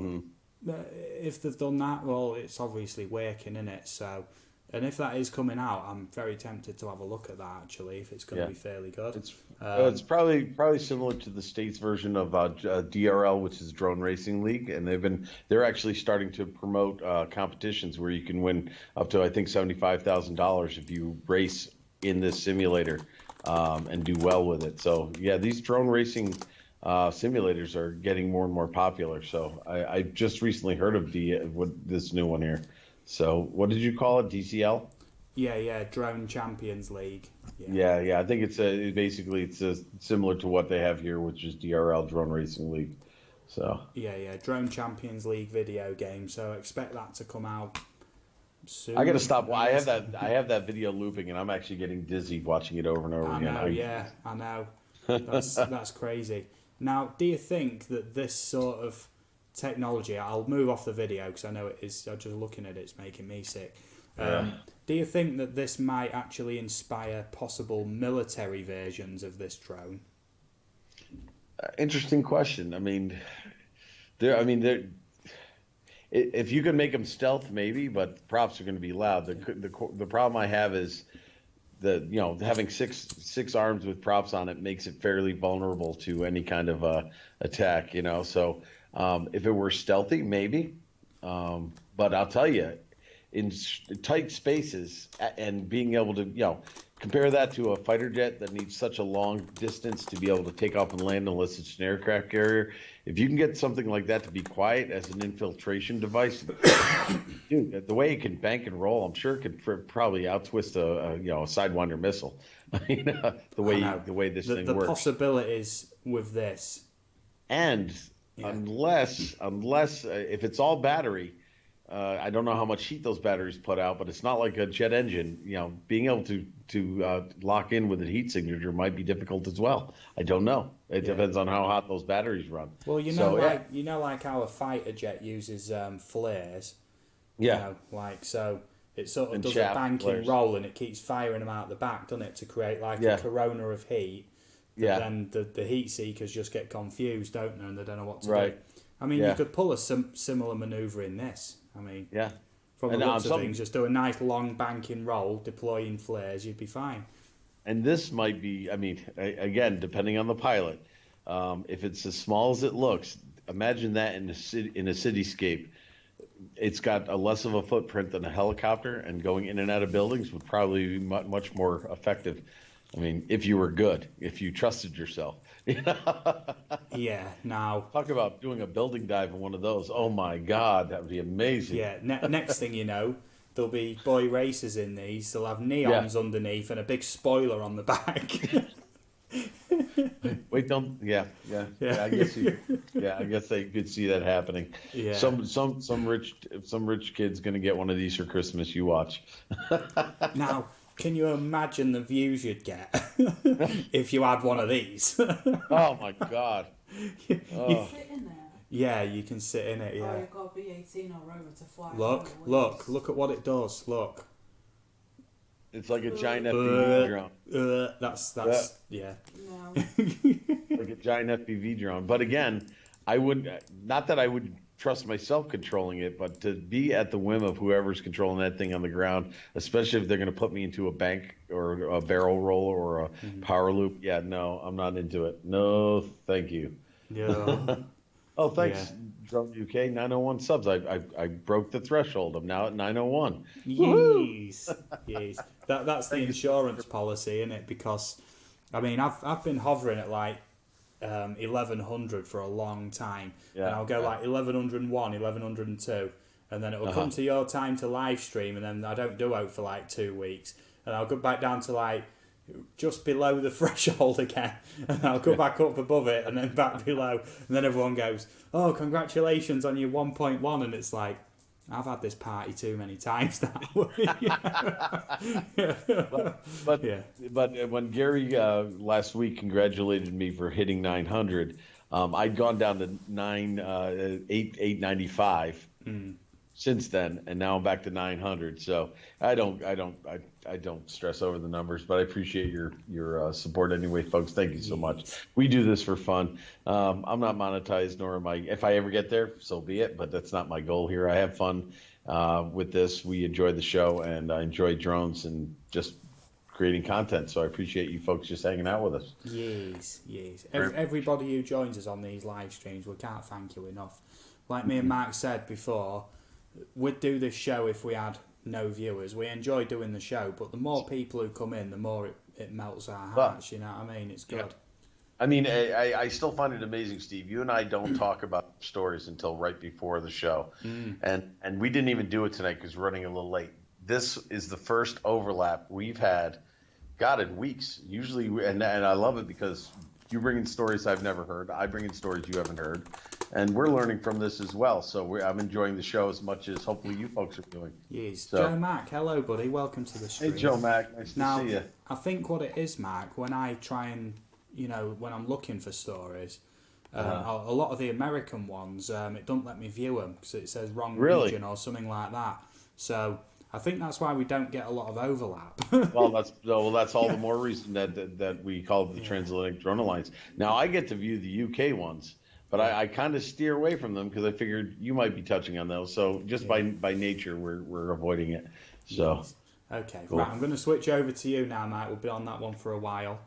if they've done that, well, it's obviously working, isn't it? So, and if that is coming out, I'm very tempted to have a look at that, actually, if it's going to be fairly good. It's probably similar to the States version of DRL, which is Drone Racing League, and they're actually starting to promote competitions where you can win up to, I think, $75,000 if you race in this simulator and do well with it. So yeah, these drone racing simulators are getting more and more popular. So I just recently heard of this new one here. So what did you call it? DCL? Yeah, Drone Champions League. Yeah. I think it's similar to what they have here, which is DRL, Drone Racing League. So yeah, Drone Champions League video game. So expect that to come out soon. I got to stop. Well, I have that video looping, and I'm actually getting dizzy watching it over and over again. I know. That's crazy. Now, do you think that this sort of technology? I'll move off the video because I know it is. Just looking at it's making me sick. Do you think that this might actually inspire possible military versions of this drone? Interesting question. I mean, if you can make them stealth, maybe, but props are going to be loud. The problem I have is having six arms with props on it makes it fairly vulnerable to any kind of attack. So if it were stealthy, maybe. But I'll tell you, in tight spaces and being able to, compare that to a fighter jet that needs such a long distance to be able to take off and land unless it's an aircraft carrier. If you can get something like that to be quiet as an infiltration device, dude, the way it can bank and roll, I'm sure it could probably out-twist a Sidewinder missile. The way this thing works. The possibilities with this, and unless if it's all battery. I don't know how much heat those batteries put out, but it's not like a jet engine. Being able to lock in with a heat signature might be difficult as well. I don't know. It depends on how hot those batteries run. Well, like how a fighter jet uses flares. Yeah. So it sort of does a banking roll and it keeps firing them out the back, doesn't it, to create like a corona of heat. Then the heat seekers just get confused, don't they, and they don't know what to do. I mean, you could pull a similar maneuver in this. I mean, from the looks of things, just do a nice long banking roll, deploying flares, you'd be fine. And this might be, again, depending on the pilot, if it's as small as it looks, imagine that in a cityscape. It's got a less of a footprint than a helicopter, and going in and out of buildings would probably be much more effective. I mean, if you were good, if you trusted yourself. Yeah. Now, Talk about doing a building dive in one of those. Oh my God, that would be amazing. yeah. Next thing you know, there'll be boy racers in these. They'll have Yeah. neons underneath and a big spoiler on the back. Wait, don't. Yeah, yeah, Yeah. yeah. I guess you. Yeah, I guess they could see that happening. Yeah. Some rich kid's gonna get one of these for Christmas. You watch. Now, can you imagine the views you'd get if you had one of these? Oh my God. Oh, Sit in there. Yeah, you can sit in it. Oh, Yeah. you've got to be 18 or over to fly. Look at what it does. Look. it's like a giant FPV drone. That's yeah. No. Like a giant FPV drone. But again, I would not that I would trust myself controlling it, but to be at the whim of whoever's controlling that thing on the ground, especially if they're going to put me into a bank or a barrel roll or a power loop. Yeah, no, I'm not into it. No, thank you. Yeah. Oh, thanks, Drone UK 901 subs. I broke the threshold. I'm now at 901. Yes. Yes. That's the insurance policy, isn't it? Because I mean, I've been hovering at like 1100 for a long time, Yeah, and I'll go yeah. like 1101, 1102, and then it will come to your time to live stream, and then I don't do out for like 2 weeks, and I'll go back down to like just below the threshold again, and I'll go back up above it, and then back below, and then everyone goes, "Oh, congratulations on your 1.1," and it's like, I've had this party too many times now. But Yeah. but when Gary last week congratulated me for hitting 900, I'd gone down to 895 since then, and now I'm back to 900. So I don't stress over the numbers, but I appreciate your support anyway, folks. Thank you so much. We do this for fun. I'm not monetized, nor am I. If I ever get there, so be it. But that's not my goal here. I have fun with this. We enjoy the show, and I enjoy drones and just creating content. So I appreciate you folks just hanging out with us. Yes, yes. Everybody who joins us on these live streams, we can't thank you enough. Like me and Mark said before, we'd do this show if we had no viewers. We enjoy doing the show, but the more people who come in, the more it melts our hearts. You know what I mean? It's good. I mean, I still find it amazing, Steve. You and I don't talk about stories until right before the show, and we didn't even do it tonight because we're running a little late. This is the first overlap we've had, God, in weeks. Usually, and I love it because you bring in stories I've never heard. I bring in stories you haven't heard, and we're learning from this as well. So I'm enjoying the show as much as hopefully you folks are doing. Yes. So, Joe Mac, hello, buddy. Welcome to the stream. hey, Joe Mac, nice Now, to see you. I think what it is, Mark, when I try and, when I'm looking for stories, a lot of the American ones, it don't let me view them because it says wrong Really? region or something like that. So I think that's why we don't get a lot of overlap. Well, that's all the more reason that we call it the Transatlantic Drone Alliance. Now I get to view the UK ones, but I kind of steer away from them because I figured you might be touching on those. So just by nature, we're avoiding it. So Okay, cool. right. I'm going to switch over to you now, Mike. We'll be on that one for a while.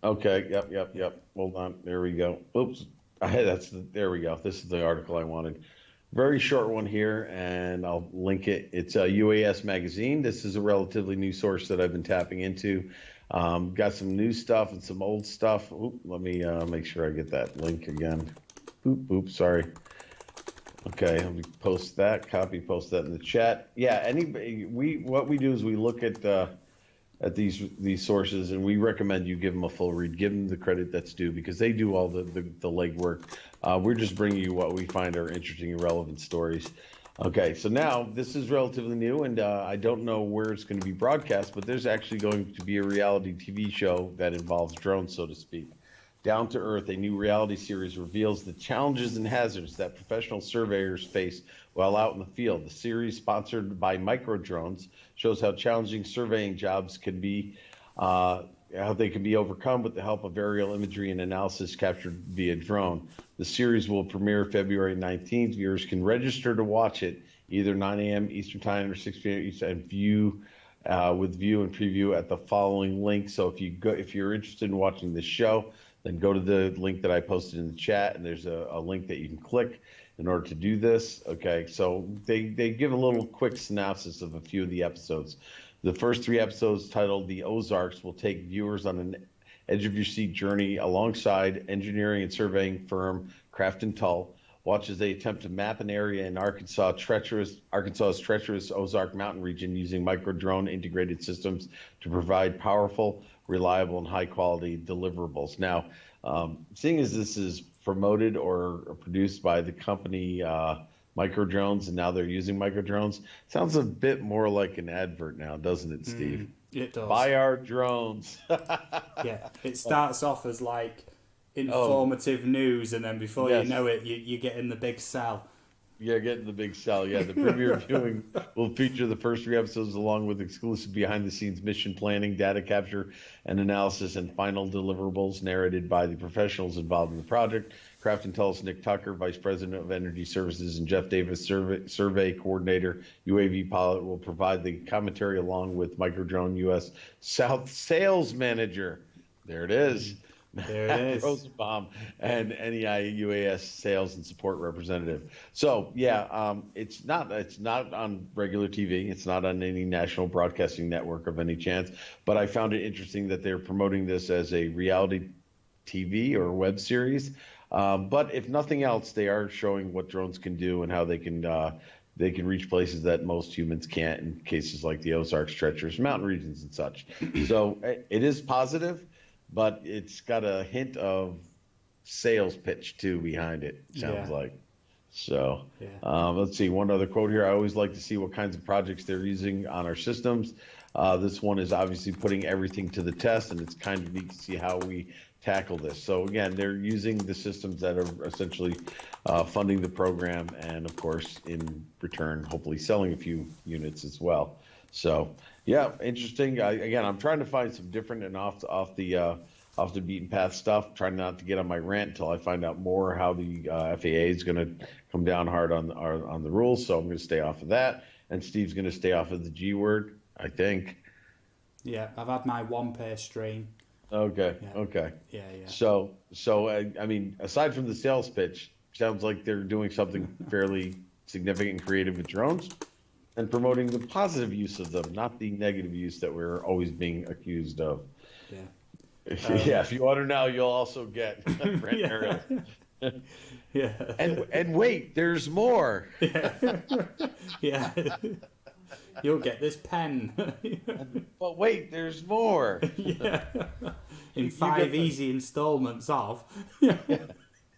Okay, yep. Hold on, there we go. Oops, there we go. This is the article I wanted. Very short one here, and I'll link it. It's a UAS magazine. This is a relatively new source that I've been tapping into. Got some new stuff and some old stuff. Oop, let me make sure I get that link again. Oop, sorry. Okay, let me post that. Post that in the chat. Yeah, what we do is we look at these sources, and we recommend you give them a full read. Give them the credit that's due because they do all the legwork. We're just bringing you what we find are interesting and relevant stories. Okay, so now this is relatively new, and I don't know where it's going to be broadcast, but there's actually going to be a reality TV show that involves drones, so to speak. Down to Earth, a new reality series reveals the challenges and hazards that professional surveyors face while out in the field. The series, sponsored by Micro Drones, shows how challenging surveying jobs can be, how they can be overcome with the help of aerial imagery and analysis captured via drone. The series will premiere February 19th. Viewers can register to watch it either 9 a.m. Eastern Time or 6 p.m. Eastern, and view and preview at the following link. So if you're interested in watching this show, then go to the link that I posted in the chat, and there's a link that you can click in order to do this. Okay, so they give a little quick synopsis of a few of the episodes. The first 3 episodes, titled "The Ozarks," will take viewers on an edge-of-your-seat journey alongside engineering and surveying firm Craft and Tull. Watch as they attempt to map an area in Arkansas's treacherous Ozark Mountain region using micro-drone integrated systems to provide powerful, reliable, and high-quality deliverables. Now, seeing as this is promoted or produced by the company Micro Drones, and now they're using micro drones, sounds a bit more like an advert now, doesn't it, Steve? It does. Buy our drones. Yeah, it starts off as like informative news, and then before you know it, you get in the big sell. Yeah, getting the big sell. Yeah, the premiere viewing will feature the first 3 episodes along with exclusive behind-the-scenes mission planning, data capture and analysis, and final deliverables narrated by the professionals involved in the project. Craft and Tull's Nick Tucker, Vice President of Energy Services, and Jeff Davis, Survey Coordinator, UAV Pilot, will provide the commentary along with Microdrone U.S. South Sales Manager. There it is. There it is. Rosenbaum, and NEI UAS Sales and Support Representative. So yeah, it's not on regular TV. It's not on any national broadcasting network of any chance. But I found it interesting that they're promoting this as a reality TV or web series. But if nothing else, they are showing what drones can do and how they can reach places that most humans can't in cases like the Ozarks, treacherous mountain regions, and such. So it is positive, but it's got a hint of sales pitch too behind it. Sounds like. So let's see, one other quote here. I always like to see what kinds of projects they're using on our systems. This one is obviously putting everything to the test, and it's kind of neat to see how we tackle this. So again, they're using the systems that are essentially funding the program, and of course, in return, hopefully selling a few units as well. So yeah, interesting. I'm trying to find some different and off the beaten path stuff. Trying not to get on my rant until I find out more how the FAA is going to come down hard on the rules. So I'm going to stay off of that, and Steve's going to stay off of the G word, I think. Yeah, I've had my one pair stream. Okay. Yeah. Okay. Yeah. So I mean, aside from the sales pitch, sounds like they're doing something fairly significant and creative with drones, and promoting the positive use of them, not the negative use that we're always being accused of. Yeah. Yeah. If you order now, you'll also get Yeah. And wait, there's more. Yeah. You'll get this pen. But wait, there's more. Yeah. In 5 easy installments of.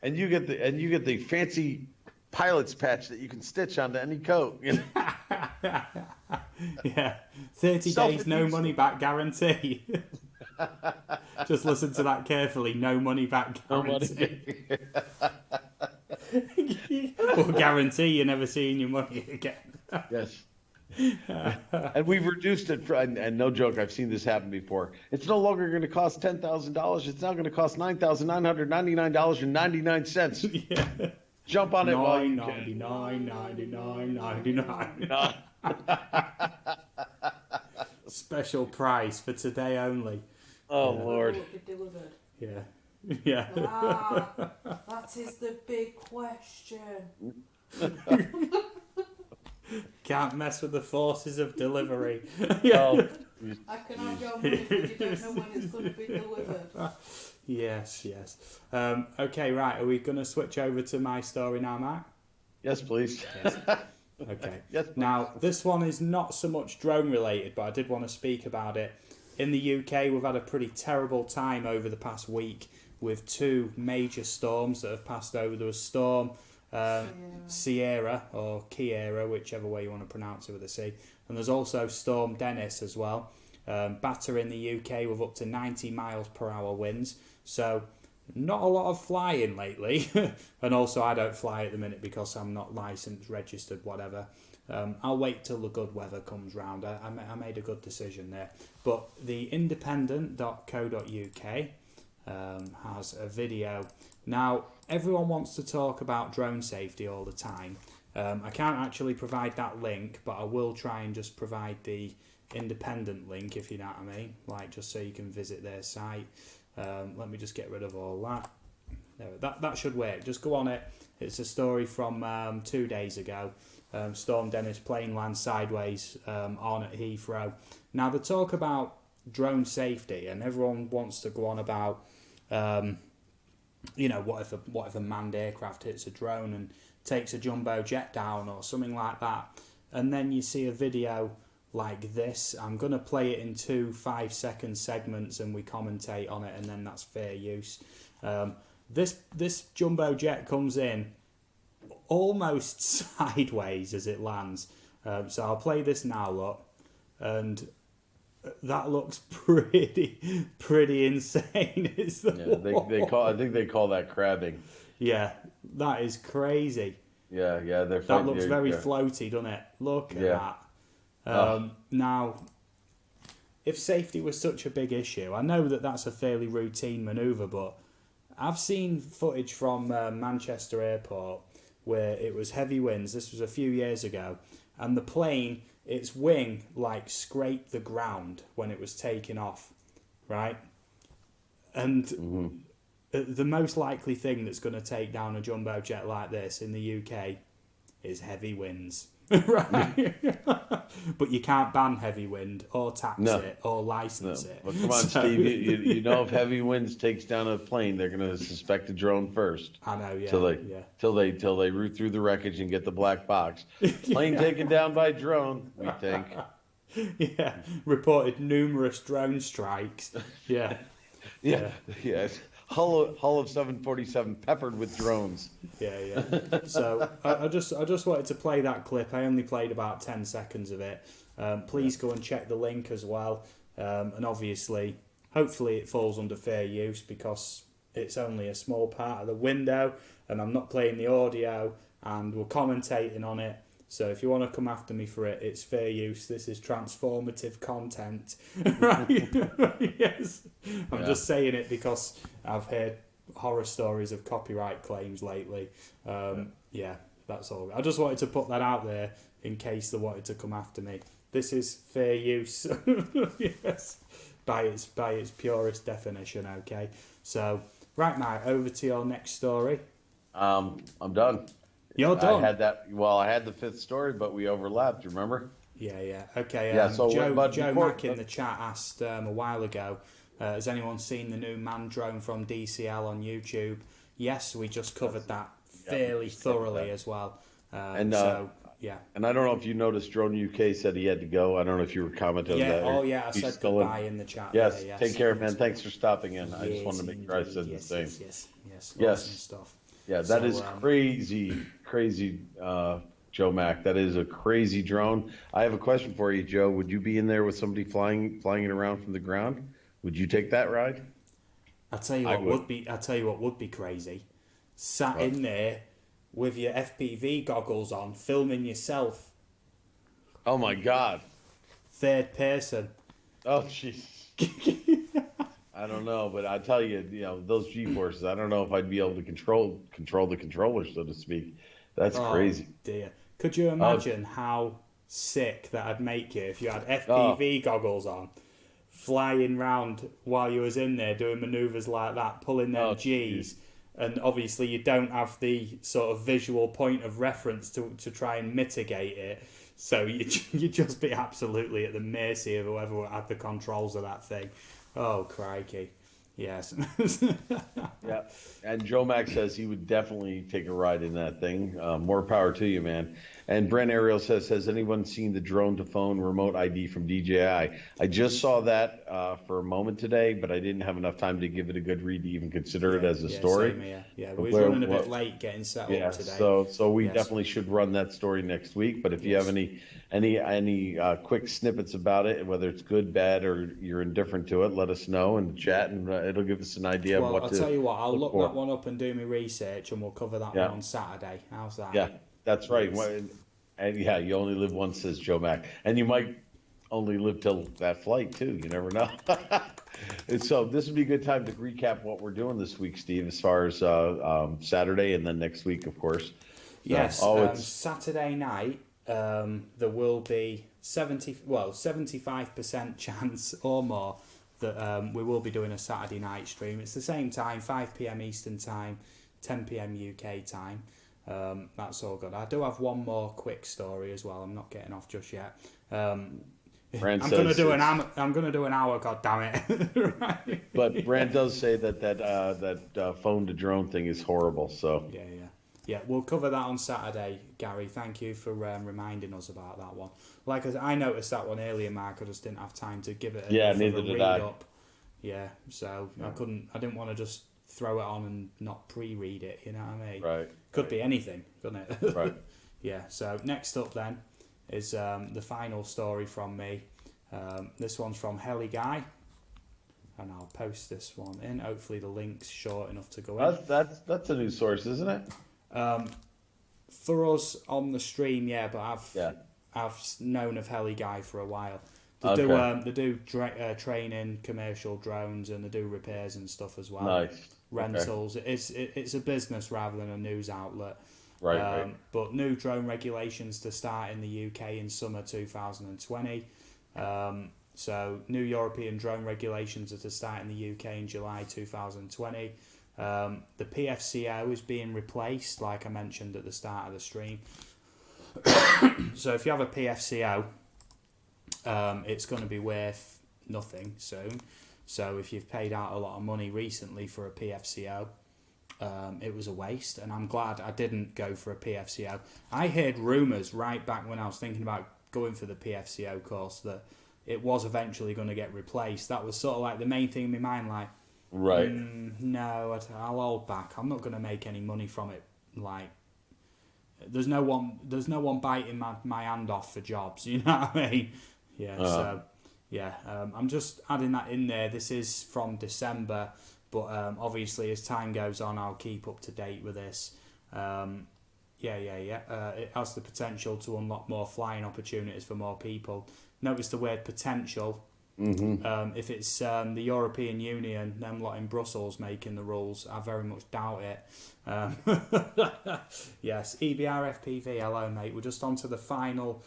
And you get the fancy pilot's patch that you can stitch onto any coat. Yeah. 30 days, no money back guarantee. Just listen to that carefully. No money back guarantee. We'll guarantee you're never seeing your money again. Yes. And we've reduced it, and no joke, I've seen this happen before. It's no longer going to cost $10,000. It's now going to cost $9,999.99. Yeah. Jump on it while you can. $9.99. Special price for today only. Oh, Lord. Get delivered. Yeah. Yeah. That is the big question. Can't mess with the forces of delivery. Oh, I can have your money, but you don't know when it's going to be delivered. Yes. Okay, right. Are we going to switch over to my story now, Mark? yes, please. Yes. Okay. Yes, please. Now, this one is not so much drone related, but I did want to speak about it. In the UK, we've had a pretty terrible time over the past week with 2 major storms that have passed over. There was Storm Sierra, or Kiera, whichever way you want to pronounce it with a C. And there's also Storm Dennis as well. Batter in the UK with up to 90 miles per hour winds. So not a lot of flying lately. And also I don't fly at the minute because I'm not licensed, registered, whatever. I'll wait till the good weather comes round. I made a good decision there. But the independent.co.uk has a video. Now, everyone wants to talk about drone safety all the time. I can't actually provide that link, but I will try and just provide the independent link, if you know what I mean, like just so you can visit their site. Let me just get rid of all that. There, that should work. Just go on it, It's a story from 2 days ago. Storm Dennis plane lands sideways on at Heathrow. Now, they talk about drone safety, and everyone wants to go on about, what if a manned aircraft hits a drone and takes a jumbo jet down or something like that. And then you see a video like this. I'm going to play it in 2 5-second segments and we commentate on it, and then that's fair use. This jumbo jet comes in almost sideways as it lands. So I'll play this now, look, and that looks pretty insane. I think they call that crabbing. Yeah, that is crazy. Yeah, That looks very floaty, doesn't it? Look at that. Now, if safety was such a big issue, I know that that's a fairly routine manoeuvre, but I've seen footage from Manchester Airport where it was heavy winds. This was a few years ago, and the plane, its wing scraped the ground when it was taking off, right? And the most likely thing that's going to take down a jumbo jet like this in the UK is heavy winds, right? But you can't ban heavy wind or tax it or license it. Well, come on, Steve. You know, if heavy winds takes down a plane, they're going to suspect a drone first. I know, yeah. Till they root through the wreckage and get the black box. Plane taken down by drone, we think. Yeah, reported numerous drone strikes. Yeah. Yeah. Hull of 747 peppered with drones. Yeah. So I just wanted to play that clip. I only played about 10 seconds of it. Please go and check the link as well. And obviously, hopefully it falls under fair use because it's only a small part of the window and I'm not playing the audio and we're commentating on it. So if you want to come after me for it, it's fair use. This is transformative content. Right? Yes. I'm just saying it because I've heard horror stories of copyright claims lately. Yeah, that's all. I just wanted to put that out there in case they wanted to come after me. This is fair use. Yes. By its purest definition, okay? So, right now, over to your next story. I'm done. You're done? I had the fifth story, but we overlapped, remember? Yeah. Okay, so Joe Mack in the chat asked a while ago, has anyone seen the new manned drone from DCL on YouTube? Yes, we just covered that fairly thoroughly as well. And I don't know if you noticed, Drone UK said he had to go. I don't know if you were commenting on that. I said goodbye in the chat. Yes, take care, man. Thanks for stopping in. I just wanted to make sure I said the same. Yes. Awesome stuff. Yeah, that is crazy, Joe Mack. That is a crazy drone. I have a question for you, Joe. Would you be in there with somebody flying it around from the ground? Would you take that ride? I'll tell you what would be crazy. Sat in there with your FPV goggles on, filming yourself. Oh my God. Third person. Oh jeez. I don't know, but I tell you, those G-forces, I don't know if I'd be able to control the controller, so to speak. That's crazy. Dear. Could you imagine how sick that'd make you if you had FPV goggles on, flying round while you was in there doing manoeuvres like that, pulling them Gs, geez. And obviously you don't have the sort of visual point of reference to try and mitigate it, so you'd just be absolutely at the mercy of whoever had the controls of that thing. Oh, crikey. Yes. Yeah. And Joe Mack says he would definitely take a ride in that thing. More power to you, man. And Brent Ariel says, has anyone seen the drone to phone remote ID from DJI? I just saw that for a moment today, but I didn't have enough time to give it a good read to even consider it as a story. Same here. Yeah, we're running a bit late getting set up today. So we definitely should run that story next week. But if you have any quick snippets about it, whether it's good, bad, or you're indifferent to it, let us know in the chat, and it'll give us an idea of what I'll tell you what, I'll look that one up and do my research, and we'll cover that one on Saturday. How's that? Yeah, that's right. And you only live once, says Joe Mack, and you might only live till that flight too. You never know. And so this would be a good time to recap what we're doing this week, Steve, as far as Saturday and then next week, of course. Yes. Saturday night, there will be 75% chance or more that we will be doing a Saturday night stream. It's the same time, 5 p.m. Eastern time, 10 p.m. UK time. That's all good. I do have one more quick story as well. I'm not getting off just yet. Brand I'm gonna says do it's- I'm gonna do an hour. God damn it! Right. But Brand does say that phone to drone thing is horrible. So Yeah. We'll cover that on Saturday, Gary. Thank you for reminding us about that one. Like I noticed that one earlier, Mark. I just didn't have time to give it enough neither of a did read I. up. Yeah, so I didn't want to just throw it on and not pre-read it. You know what I mean? Right. Could be anything, couldn't it? Right. Yeah. So next up then is the final story from me. This one's from Helly Guy, and I'll post this one in. Hopefully the link's short enough to go in. That's a new source, isn't it? For us on the stream, yeah, but Yeah. I've known of Helly Guy for a while. They Okay. do training, commercial drones, and they do repairs and stuff as well. Nice. Rentals. It's a business rather than a news outlet. Right. But new drone regulations to start in the UK in summer 2020. So new European drone regulations are to start in the UK in July 2020. The PFCO is being replaced, like I mentioned at the start of the stream. So if you have a PFCO, it's going to be worth nothing soon. So if you've paid out a lot of money recently for a PFCO, it was a waste, and I'm glad I didn't go for a PFCO. I heard rumours right back when I was thinking about going for the PFCO course that it was eventually going to get replaced. That was sort of like the main thing in my mind, like, Right. no, I'll hold back. I'm not going to make any money from it. Like, there's no one biting my hand off for jobs. You know what I mean? Yeah. So, yeah, I'm just adding that in there. This is from December, but obviously as time goes on, I'll keep up to date with this. It has the potential to unlock more flying opportunities for more people. Notice the word potential. Mm-hmm. If it's the European Union, them lot in Brussels making the rules, I very much doubt it. Yes, EBR FPV, hello mate. We're just on to the final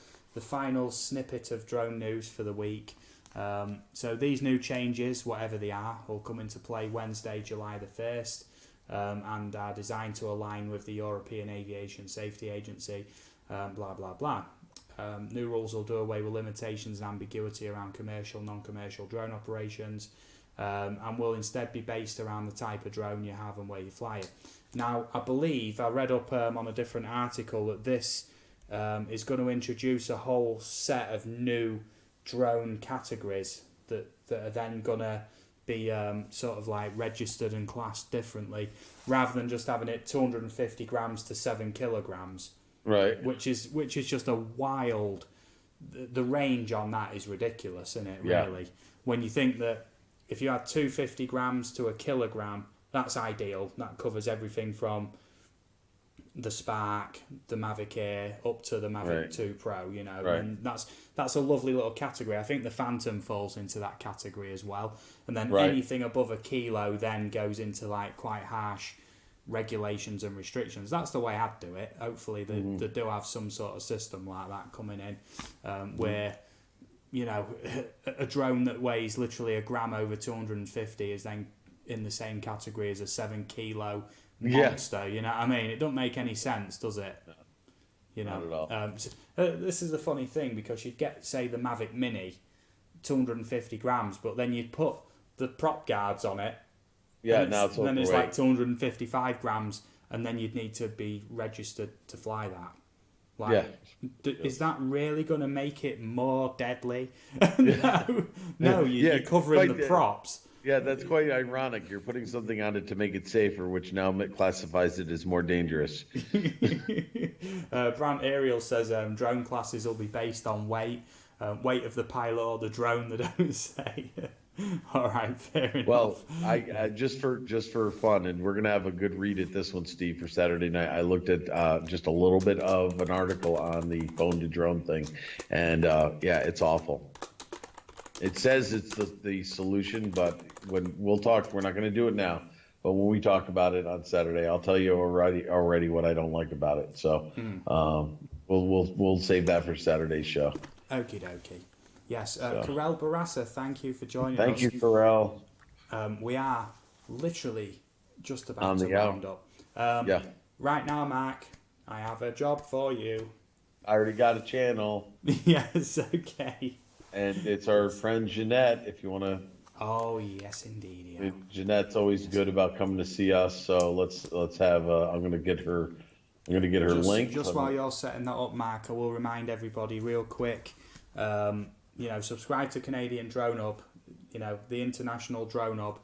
snippet of drone news for the week. So these new changes, whatever they are, will come into play Wednesday, July the 1st, and are designed to align with the European Aviation Safety Agency, blah, blah, blah. New rules will do away with limitations and ambiguity around commercial, non-commercial drone operations, and will instead be based around the type of drone you have and where you fly it. Now, I believe I read up on a different article that this is going to introduce a whole set of new drone categories that are then going to be sort of like registered and classed differently, rather than just having it 250 grams to 7 kilograms. Right. Which is just a wild. The range on that is ridiculous, isn't it? Yeah. Really, when you think that if you had 250 grams to a kilogram, that's ideal. That covers everything from the Spark, the Mavic Air, up to the Mavic 2 Pro. You know, Right. and that's a lovely little category. I think the Phantom falls into that category as well. And then Right. anything above a kilo then goes into like quite harsh regulations and restrictions. That's the way I'd do it. Hopefully they do have some sort of system like that coming in, where, you know, a drone that weighs literally a gram over 250 is then in the same category as a 7 kilo monster. You know what I mean? It don't make any sense, does it? You know, Not at all. This is a funny thing, because you'd get, say, the Mavic Mini, 250 grams, but then you'd put the prop guards on it. Yeah. And Now it's then it's overweight. like 255 grams, and then you'd need to be registered to fly that. Like, is that really going to make it more deadly? No, you're covering the props. Yeah, that's quite ironic. You're putting something on it to make it safer, which now classifies it as more dangerous. Brant Ariel says drone classes will be based on weight of the pilot or the drone. They don't say. All right, fair enough. Well, I just for fun, and we're gonna have a good read at this one, Steve, for Saturday night. I looked at just a little bit of an article on the phone to drone thing, and yeah, it's awful. It says it's the solution, but when we'll talk, we're not gonna do it now. But when we talk about it on Saturday, I'll tell you already what I don't like about it. So we'll save that for Saturday's show. Okie dokie. Yes, Karel Barassa, thank you for joining us. Thank you, Pharrell. We are literally just about On to the out. round up. Yeah. Right now, Mark, I have a job for you. I already got a channel, Yes, okay. and it's our friend Jeanette. If you want to, Oh, yes, indeed. Yeah. Jeanette's always good about coming to see us. So let's have. I'm gonna get her. I'm gonna get her link. Just while you're setting that up, Mark, I will remind everybody real quick. Subscribe to Canadian Drone Hub. The international drone hub.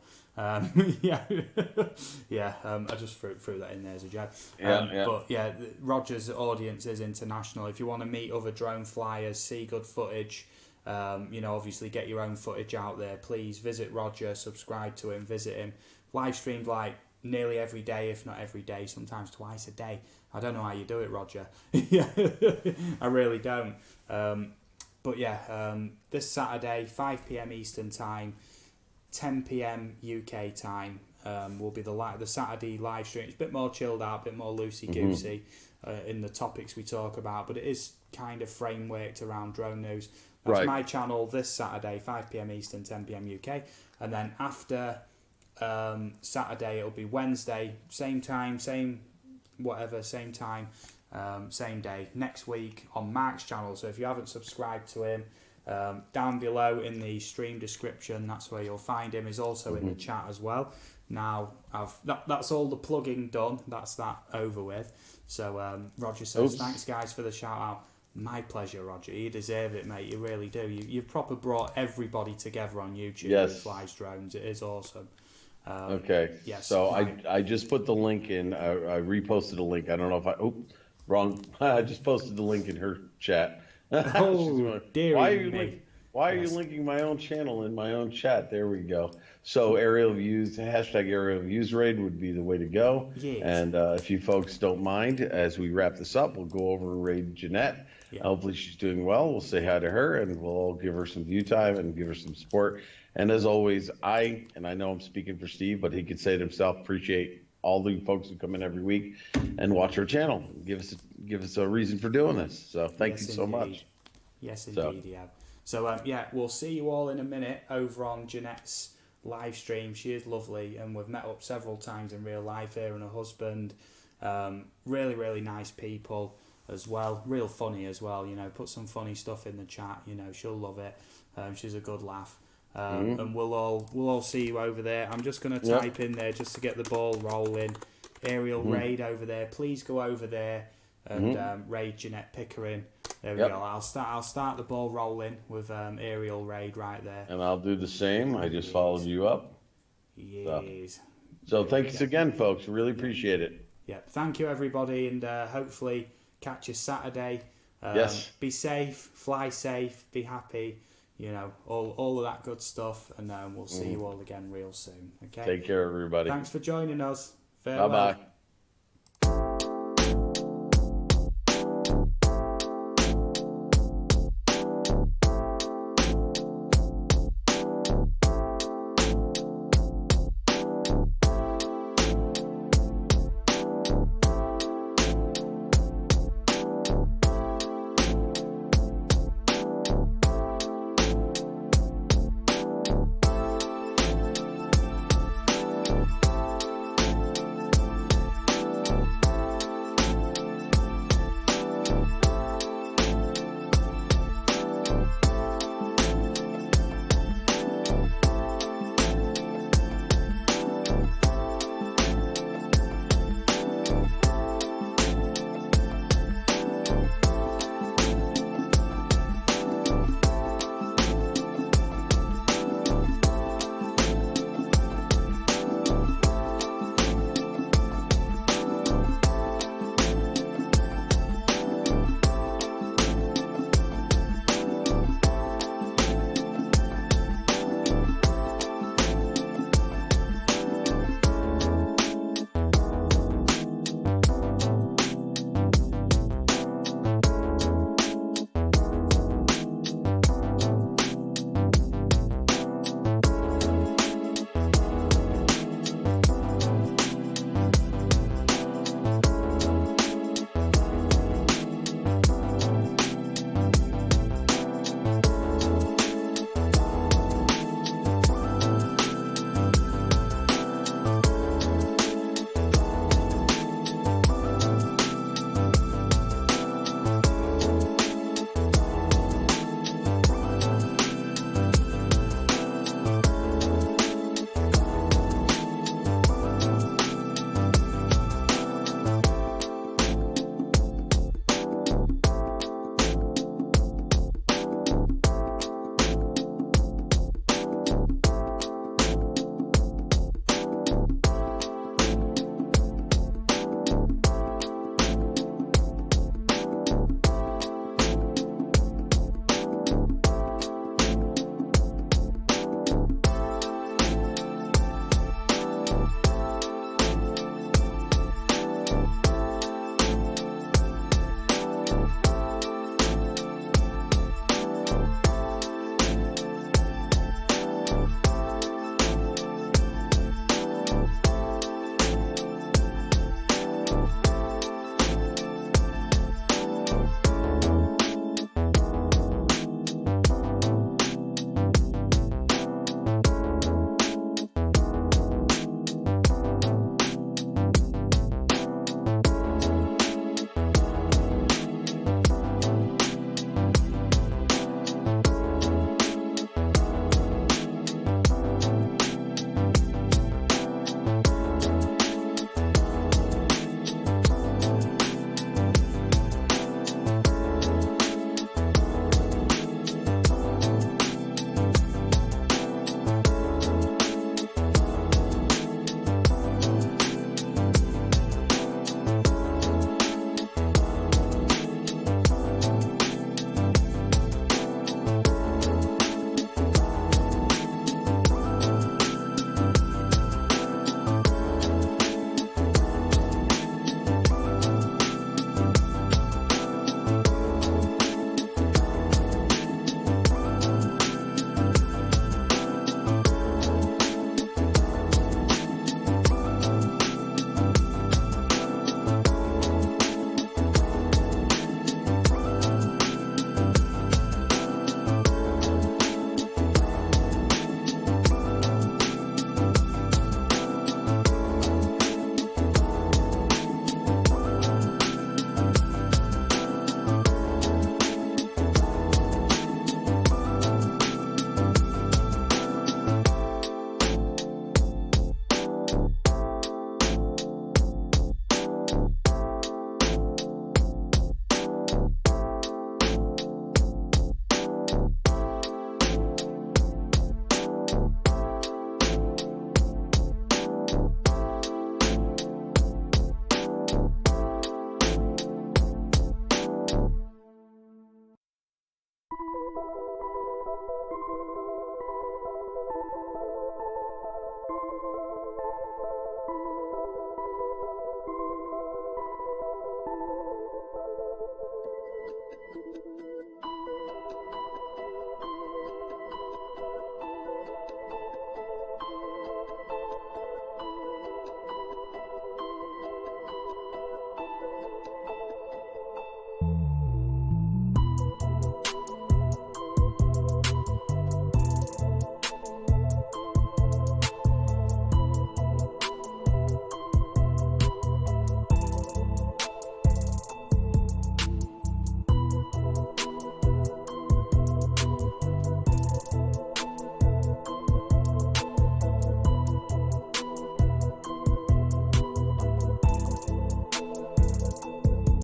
Yeah, I just threw that in there as a joke. But yeah, Roger's audience is international. If you want to meet other drone flyers, see good footage, obviously get your own footage out there, please visit Roger, subscribe to him, visit him. Live streamed like nearly every day, if not every day, sometimes twice a day. I don't know how you do it, Roger. I really don't. But yeah, this Saturday, 5 p.m. Eastern Time, 10 p.m. UK time, will be the Saturday live stream. It's a bit more chilled out, a bit more loosey-goosey in the topics we talk about, but it is kind of frameworked around drone news. That's my channel this Saturday, 5 p.m. Eastern, 10 p.m. UK. And then after Saturday, it'll be Wednesday, same time, same time. Same day next week on Mark's channel. So if you haven't subscribed to him, down below in the stream description, that's where you'll find him. He's also in the chat as well. Now that's all the plugging done. That's that over with. So Roger says, thanks guys for the shout out. My pleasure, Roger. You deserve it, mate. You really do. You've proper brought everybody together on YouTube who flies drones. It is awesome. Okay. Yes. So I just put the link in. I reposted a link. I don't know if wrong. I just posted the link in her chat. Oh, dear me. Why are you linking my own channel in my own chat? There we go. So aerial views, hashtag aerial views raid would be the way to go. Yes. And if you folks don't mind, as we wrap this up, we'll go over and raid Jeanette. Yeah. Hopefully she's doing well. We'll say hi to her, and we'll all give her some view time and give her some support. And as always, I know I'm speaking for Steve, but he could say it himself, appreciate all the folks who come in every week and watch our channel. Give us a reason for doing this. So thank you so much. Yes, indeed, yeah. So we'll see you all in a minute over on Jeanette's live stream. She is lovely, and we've met up several times in real life, her and her husband. Really, really nice people as well. Real funny as well. Put some funny stuff in the chat. She'll love it. She's a good laugh. And we'll all see you over there. I'm just going to type in there just to get the ball rolling. Aerial raid over there. Please go over there and raid Jeanette Pickering. There we go. I'll start the ball rolling with aerial raid right there. And I'll do the same. I just followed you up. Yes. So thanks again, folks. Really appreciate it. Yeah. Thank you, everybody, and hopefully catch you Saturday. Yes. Be safe. Fly safe. Be happy. All of that good stuff, and we'll see you all again real soon. Okay. Take care, everybody. Thanks for joining us. Farewell. Bye-bye.